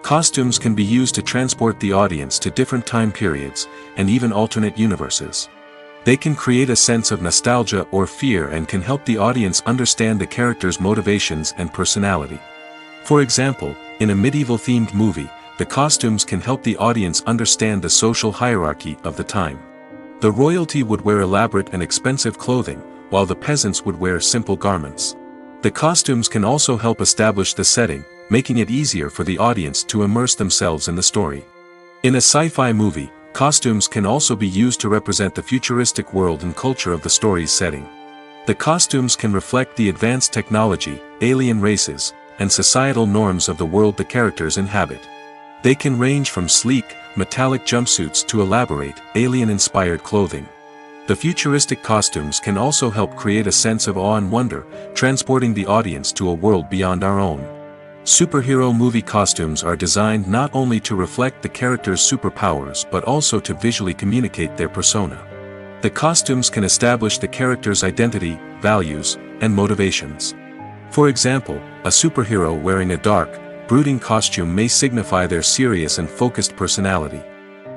Costumes can be used to transport the audience to different time periods, and even alternate universes. They can create a sense of nostalgia or fear and can help the audience understand the character's motivations and personality. For example, in a medieval-themed movie, the costumes can help the audience understand the social hierarchy of the time. The royalty would wear elaborate and expensive clothing, while the peasants would wear simple garments. The costumes can also help establish the setting, making it easier for the audience to immerse themselves in the story. In a sci-fi movie, costumes can also be used to represent the futuristic world and culture of the story's setting. The costumes can reflect the advanced technology, alien races, and societal norms of the world the characters inhabit. They can range from sleek, metallic jumpsuits to elaborate, alien-inspired clothing. The futuristic costumes can also help create a sense of awe and wonder, transporting the audience to a world beyond our own. Superhero movie costumes are designed not only to reflect the character's superpowers but also to visually communicate their persona. The costumes can establish the character's identity, values, and motivations. For example, a superhero wearing a dark, brooding costume may signify their serious and focused personality.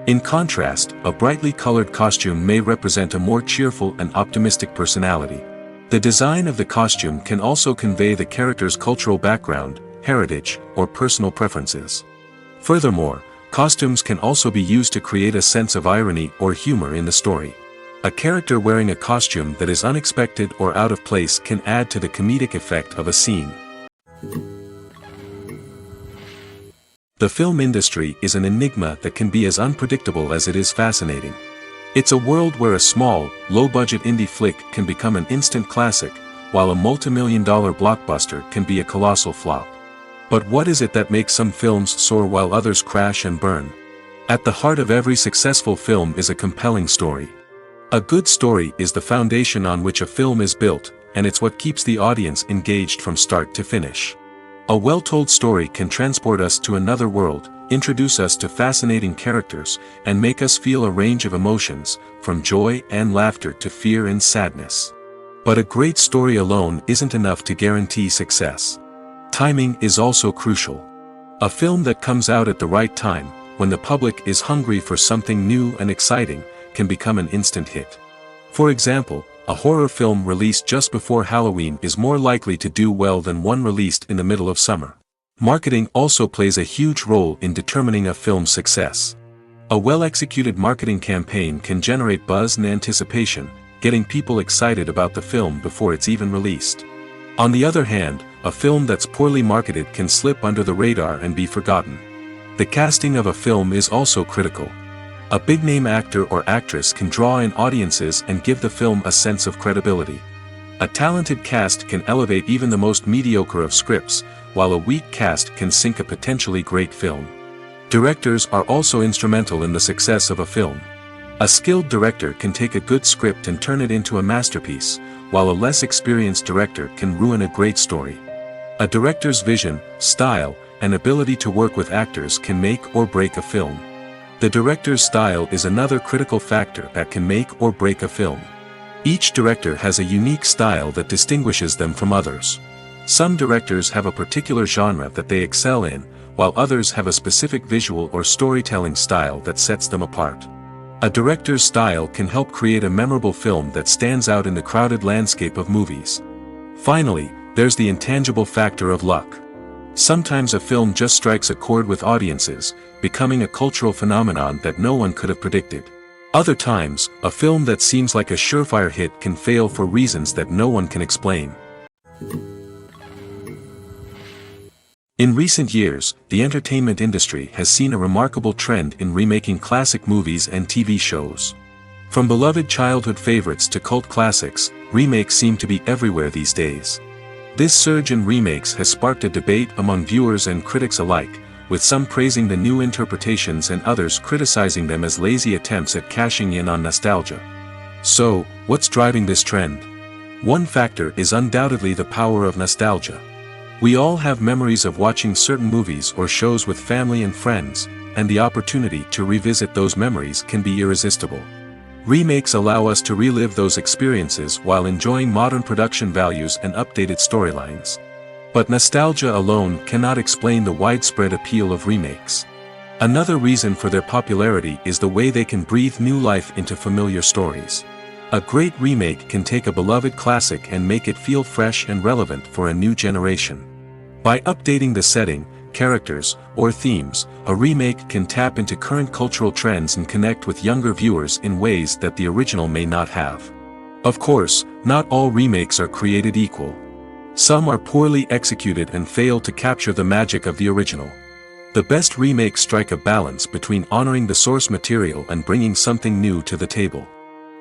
In contrast, a brightly colored costume may represent a more cheerful and optimistic personality. The design of the costume can also convey the character's cultural background, heritage, or personal preferences. Furthermore, costumes can also be used to create a sense of irony or humor in the story. A character wearing a costume that is unexpected or out of place can add to the comedic effect of a scene. The film industry is an enigma that can be as unpredictable as it is fascinating. It's a world where a small, low-budget indie flick can become an instant classic, while a multi-million-dollar blockbuster can be a colossal flop. But what is it that makes some films soar while others crash and burn? At the heart of every successful film is a compelling story. A good story is the foundation on which a film is built, and it's what keeps the audience engaged from start to finish. A well-told story can transport us to another world, introduce us to fascinating characters, and make us feel a range of emotions, from joy and laughter to fear and sadness. But a great story alone isn't enough to guarantee success. Timing is also crucial. A film that comes out at the right time, when the public is hungry for something new and exciting, can become an instant hit. For example, a horror film released just before Halloween is more likely to do well than one released in the middle of summer. Marketing also plays a huge role in determining a film's success. A well-executed marketing campaign can generate buzz and anticipation, getting people excited about the film before it's even released. On the other hand, a film that's poorly marketed can slip under the radar and be forgotten. The casting of a film is also critical. A big-name actor or actress can draw in audiences and give the film a sense of credibility. A talented cast can elevate even the most mediocre of scripts, while a weak cast can sink a potentially great film. Directors are also instrumental in the success of a film. A skilled director can take a good script and turn it into a masterpiece, while a less experienced director can ruin a great story. A director's vision, style, and ability to work with actors can make or break a film. The director's style is another critical factor that can make or break a film. Each director has a unique style that distinguishes them from others. Some directors have a particular genre that they excel in, while others have a specific visual or storytelling style that sets them apart. A director's style can help create a memorable film that stands out in the crowded landscape of movies. Finally, there's the intangible factor of luck. Sometimes a film just strikes a chord with audiences, becoming a cultural phenomenon that no one could have predicted. Other times, a film that seems like a surefire hit can fail for reasons that no one can explain. In recent years, the entertainment industry has seen a remarkable trend in remaking classic movies and TV shows. From beloved childhood favorites to cult classics, remakes seem to be everywhere these days. This surge in remakes has sparked a debate among viewers and critics alike, with some praising the new interpretations and others criticizing them as lazy attempts at cashing in on nostalgia. So, what's driving this trend? One factor is undoubtedly the power of nostalgia. We all have memories of watching certain movies or shows with family and friends, and the opportunity to revisit those memories can be irresistible. Remakes allow us to relive those experiences while enjoying modern production values and updated storylines. But nostalgia alone cannot explain the widespread appeal of remakes. Another reason for their popularity is the way they can breathe new life into familiar stories. A great remake can take a beloved classic and make it feel fresh and relevant for a new generation. By updating the setting, characters, or themes, a remake can tap into current cultural trends and connect with younger viewers in ways that the original may not have. Of course, not all remakes are created equal. Some are poorly executed and fail to capture the magic of the original. The best remakes strike a balance between honoring the source material and bringing something new to the table.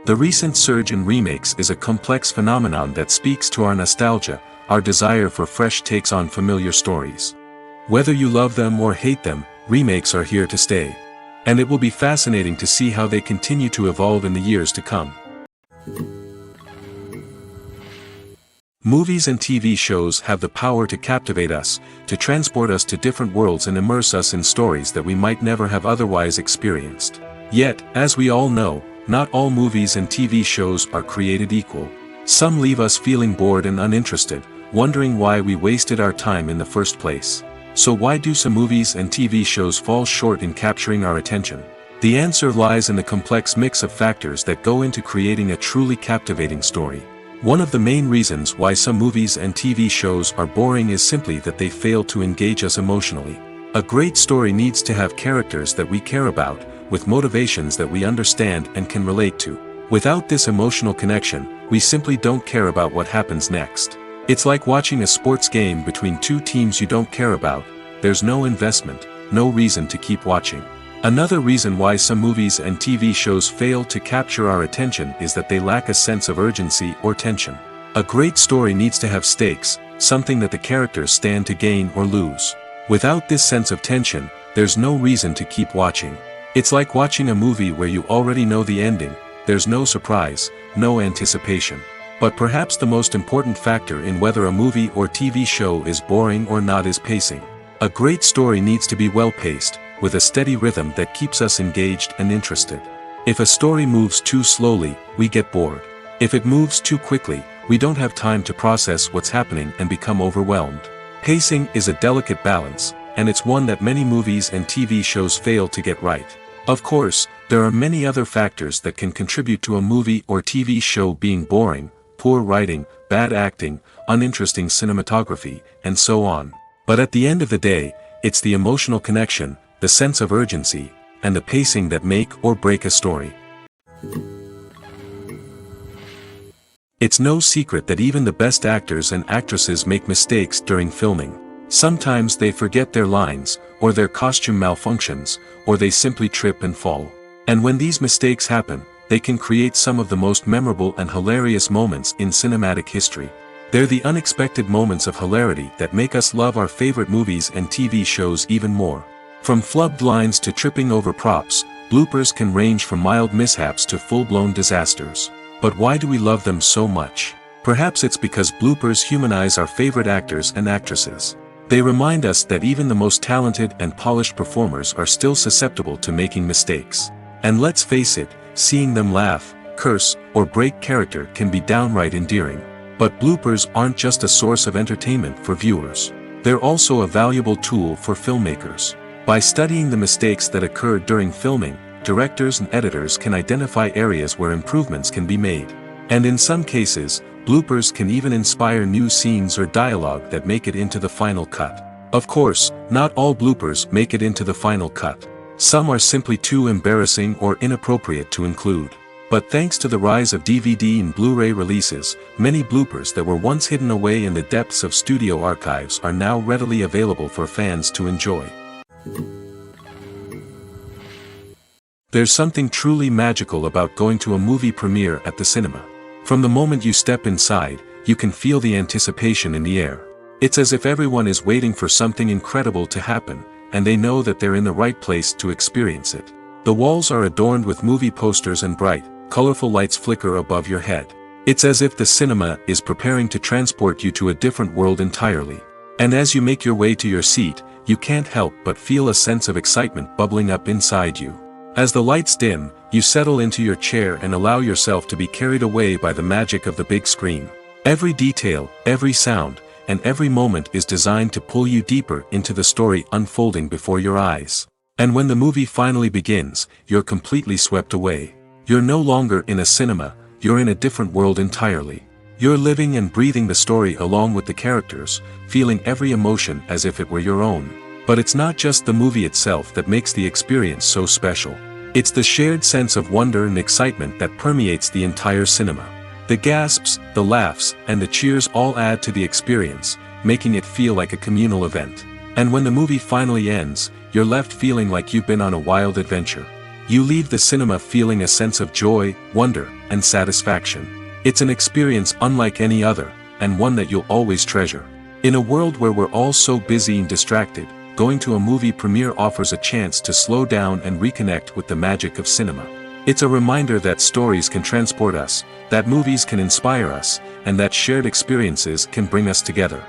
The recent surge in remakes is a complex phenomenon that speaks to our nostalgia, our desire for fresh takes on familiar stories. Whether you love them or hate them, remakes are here to stay. And it will be fascinating to see how they continue to evolve in the years to come. Movies and TV shows have the power to captivate us, to transport us to different worlds and immerse us in stories that we might never have otherwise experienced. Yet, as we all know, not all movies and TV shows are created equal. Some leave us feeling bored and uninterested, wondering why we wasted our time in the first place. So why do some movies and TV shows fall short in capturing our attention? The answer lies in the complex mix of factors that go into creating a truly captivating story. One of the main reasons why some movies and TV shows are boring is simply that they fail to engage us emotionally. A great story needs to have characters that we care about, with motivations that we understand and can relate to. Without this emotional connection, we simply don't care about what happens next. It's like watching a sports game between two teams you don't care about. There's no investment, no reason to keep watching. Another reason why some movies and TV shows fail to capture our attention is that they lack a sense of urgency or tension. A great story needs to have stakes, something that the characters stand to gain or lose. Without this sense of tension, there's no reason to keep watching. It's like watching a movie where you already know the ending. There's no surprise, no anticipation. But perhaps the most important factor in whether a movie or TV show is boring or not is pacing. A great story needs to be well-paced, with a steady rhythm that keeps us engaged and interested. If a story moves too slowly, we get bored. If it moves too quickly, we don't have time to process what's happening and become overwhelmed. Pacing is a delicate balance, and it's one that many movies and TV shows fail to get right. Of course, there are many other factors that can contribute to a movie or TV show being boring: poor writing, bad acting, uninteresting cinematography, and so on. But at the end of the day, it's the emotional connection, the sense of urgency, and the pacing that make or break a story. It's no secret that even the best actors and actresses make mistakes during filming. Sometimes they forget their lines, or their costume malfunctions, or they simply trip and fall. And when these mistakes happen, they can create some of the most memorable and hilarious moments in cinematic history. They're the unexpected moments of hilarity that make us love our favorite movies and TV shows even more. From flubbed lines to tripping over props, bloopers can range from mild mishaps to full-blown disasters. But why do we love them so much? Perhaps it's because bloopers humanize our favorite actors and actresses. They remind us that even the most talented and polished performers are still susceptible to making mistakes. And let's face it, seeing them laugh, curse, or break character can be downright endearing. But bloopers aren't just a source of entertainment for viewers. They're also a valuable tool for filmmakers. By studying the mistakes that occurred during filming, directors and editors can identify areas where improvements can be made. And in some cases, bloopers can even inspire new scenes or dialogue that make it into the final cut. Of course, not all bloopers make it into the final cut. Some are simply too embarrassing or inappropriate to include. But thanks to the rise of DVD and Blu-ray releases, many bloopers that were once hidden away in the depths of studio archives are now readily available for fans to enjoy. There's something truly magical about going to a movie premiere at the cinema. From the moment you step inside, you can feel the anticipation in the air. It's as if everyone is waiting for something incredible to happen, and they know that they're in the right place to experience it. The walls are adorned with movie posters and bright, colorful lights flicker above your head. It's as if the cinema is preparing to transport you to a different world entirely. And as you make your way to your seat, you can't help but feel a sense of excitement bubbling up inside you. As the lights dim, you settle into your chair and allow yourself to be carried away by the magic of the big screen. Every detail, every sound, and every moment is designed to pull you deeper into the story unfolding before your eyes. And when the movie finally begins, you're completely swept away. You're no longer in a cinema, you're in a different world entirely. You're living and breathing the story along with the characters, feeling every emotion as if it were your own. But it's not just the movie itself that makes the experience so special. It's the shared sense of wonder and excitement that permeates the entire cinema. The gasps, the laughs, and the cheers all add to the experience, making it feel like a communal event. And when the movie finally ends, you're left feeling like you've been on a wild adventure. You leave the cinema feeling a sense of joy, wonder, and satisfaction. It's an experience unlike any other, and one that you'll always treasure. In a world where we're all so busy and distracted, going to a movie premiere offers a chance to slow down and reconnect with the magic of cinema. It's a reminder that stories can transport us, that movies can inspire us, and that shared experiences can bring us together.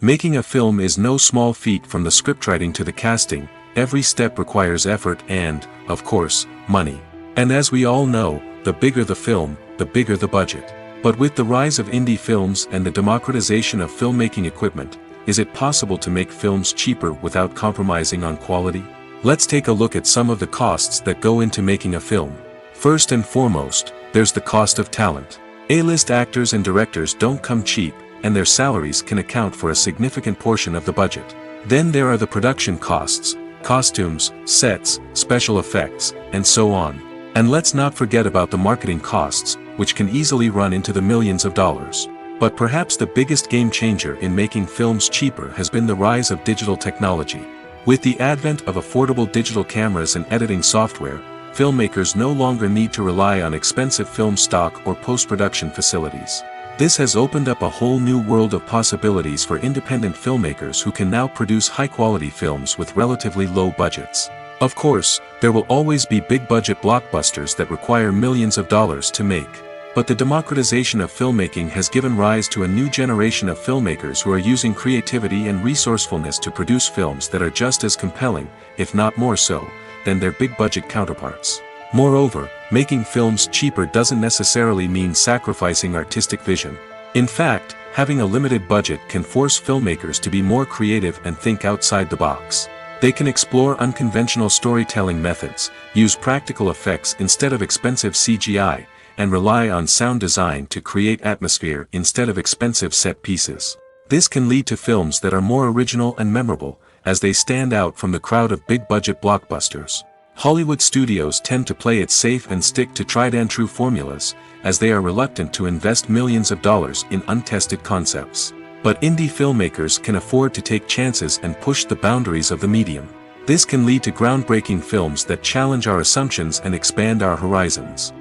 Making a film is no small feat. From the scriptwriting to the casting, every step requires effort and, of course, money. And as we all know, the bigger the film, the bigger the budget. But with the rise of indie films and the democratization of filmmaking equipment, is it possible to make films cheaper without compromising on quality? Let's take a look at some of the costs that go into making a film. First and foremost, there's the cost of talent. A-list actors and directors don't come cheap, and their salaries can account for a significant portion of the budget. Then there are the production costs, costumes, sets, special effects, and so on. And let's not forget about the marketing costs, which can easily run into the millions of dollars. But perhaps the biggest game changer in making films cheaper has been the rise of digital technology. With the advent of affordable digital cameras and editing software, filmmakers no longer need to rely on expensive film stock or post-production facilities. This has opened up a whole new world of possibilities for independent filmmakers who can now produce high-quality films with relatively low budgets. Of course, there will always be big-budget blockbusters that require millions of dollars to make. But the democratization of filmmaking has given rise to a new generation of filmmakers who are using creativity and resourcefulness to produce films that are just as compelling, if not more so, than their big-budget counterparts. Moreover, making films cheaper doesn't necessarily mean sacrificing artistic vision. In fact, having a limited budget can force filmmakers to be more creative and think outside the box. They can explore unconventional storytelling methods, use practical effects instead of expensive CGI, and rely on sound design to create atmosphere instead of expensive set pieces. This can lead to films that are more original and memorable, as they stand out from the crowd of big-budget blockbusters. Hollywood studios tend to play it safe and stick to tried-and-true formulas, as they are reluctant to invest millions of dollars in untested concepts. But indie filmmakers can afford to take chances and push the boundaries of the medium. This can lead to groundbreaking films that challenge our assumptions and expand our horizons.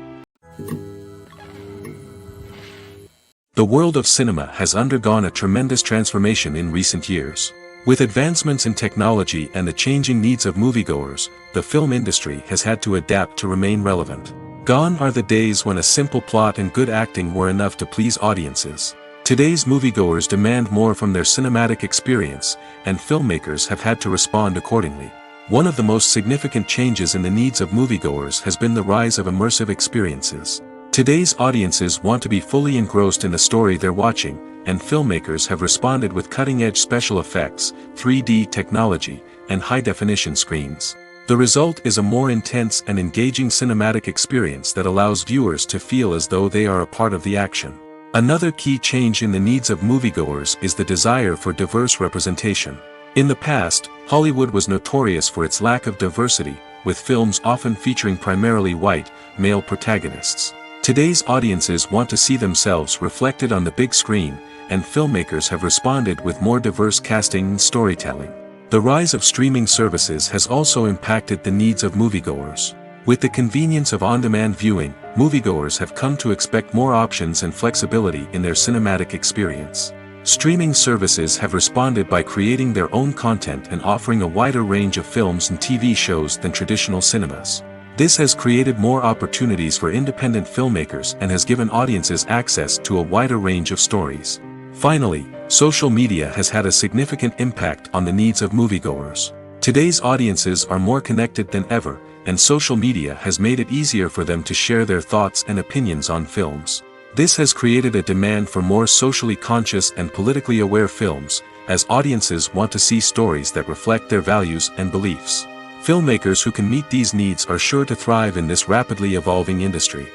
The world of cinema has undergone a tremendous transformation in recent years. With advancements in technology and the changing needs of moviegoers, the film industry has had to adapt to remain relevant. Gone are the days when a simple plot and good acting were enough to please audiences. Today's moviegoers demand more from their cinematic experience, and filmmakers have had to respond accordingly. One of the most significant changes in the needs of moviegoers has been the rise of immersive experiences. Today's audiences want to be fully engrossed in the story they're watching, and filmmakers have responded with cutting-edge special effects, 3D technology, and high-definition screens. The result is a more intense and engaging cinematic experience that allows viewers to feel as though they are a part of the action. Another key change in the needs of moviegoers is the desire for diverse representation. In the past, Hollywood was notorious for its lack of diversity, with films often featuring primarily white, male protagonists. Today's audiences want to see themselves reflected on the big screen, and filmmakers have responded with more diverse casting and storytelling. The rise of streaming services has also impacted the needs of moviegoers. With the convenience of on-demand viewing, moviegoers have come to expect more options and flexibility in their cinematic experience. Streaming services have responded by creating their own content and offering a wider range of films and TV shows than traditional cinemas. This has created more opportunities for independent filmmakers and has given audiences access to a wider range of stories. Finally, social media has had a significant impact on the needs of moviegoers. Today's audiences are more connected than ever, and social media has made it easier for them to share their thoughts and opinions on films. This has created a demand for more socially conscious and politically aware films, as audiences want to see stories that reflect their values and beliefs. Filmmakers who can meet these needs are sure to thrive in this rapidly evolving industry.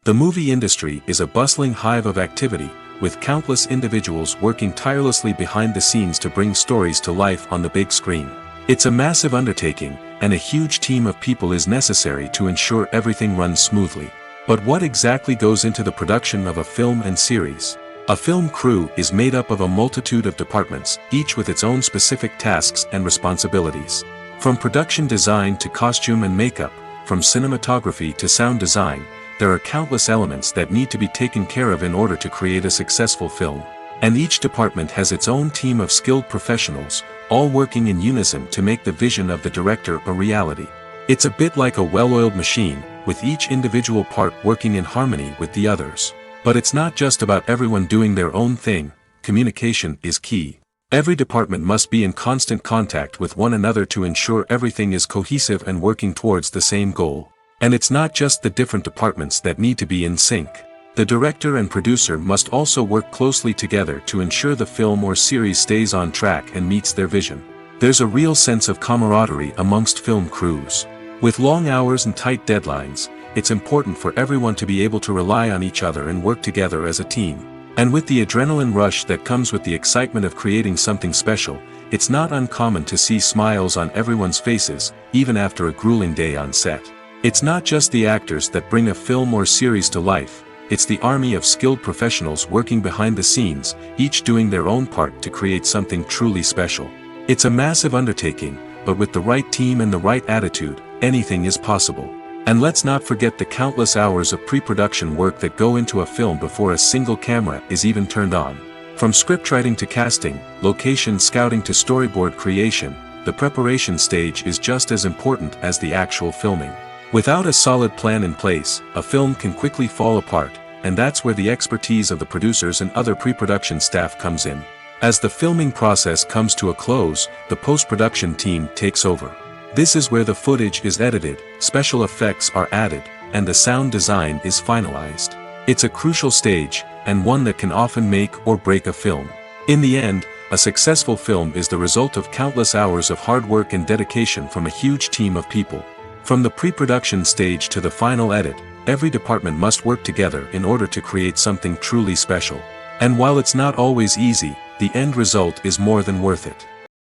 The movie industry is a bustling hive of activity, with countless individuals working tirelessly behind the scenes to bring stories to life on the big screen. It's a massive undertaking, and a huge team of people is necessary to ensure everything runs smoothly. But what exactly goes into the production of a film and series? A film crew is made up of a multitude of departments, each with its own specific tasks and responsibilities. From production design to costume and makeup, from cinematography to sound design, there are countless elements that need to be taken care of in order to create a successful film. And each department has its own team of skilled professionals, all working in unison to make the vision of the director a reality. It's a bit like a well-oiled machine, with each individual part working in harmony with the others. But it's not just about everyone doing their own thing. Communication is key. Every department must be in constant contact with one another to ensure everything is cohesive and working towards the same goal. And it's not just the different departments that need to be in sync. The director and producer must also work closely together to ensure the film or series stays on track and meets their vision. There's a real sense of camaraderie amongst film crews. With long hours and tight deadlines, it's important for everyone to be able to rely on each other and work together as a team. And with the adrenaline rush that comes with the excitement of creating something special, it's not uncommon to see smiles on everyone's faces, even after a grueling day on set. It's not just the actors that bring a film or series to life, it's the army of skilled professionals working behind the scenes, each doing their own part to create something truly special. It's a massive undertaking, but with the right team and the right attitude, anything is possible. And let's not forget the countless hours of pre-production work that go into a film before a single camera is even turned on. From scriptwriting to casting, location scouting to storyboard creation, the preparation stage is just as important as the actual filming. Without a solid plan in place, a film can quickly fall apart, and that's where the expertise of the producers and other pre-production staff comes in. As the filming process comes to a close, the post-production team takes over. This is where the footage is edited, special effects are added, and the sound design is finalized. It's a crucial stage, and one that can often make or break a film. In the end, a successful film is the result of countless hours of hard work and dedication from a huge team of people. From the pre-production stage to the final edit, every department must work together in order to create something truly special. And while it's not always easy, the end result is more than worth it.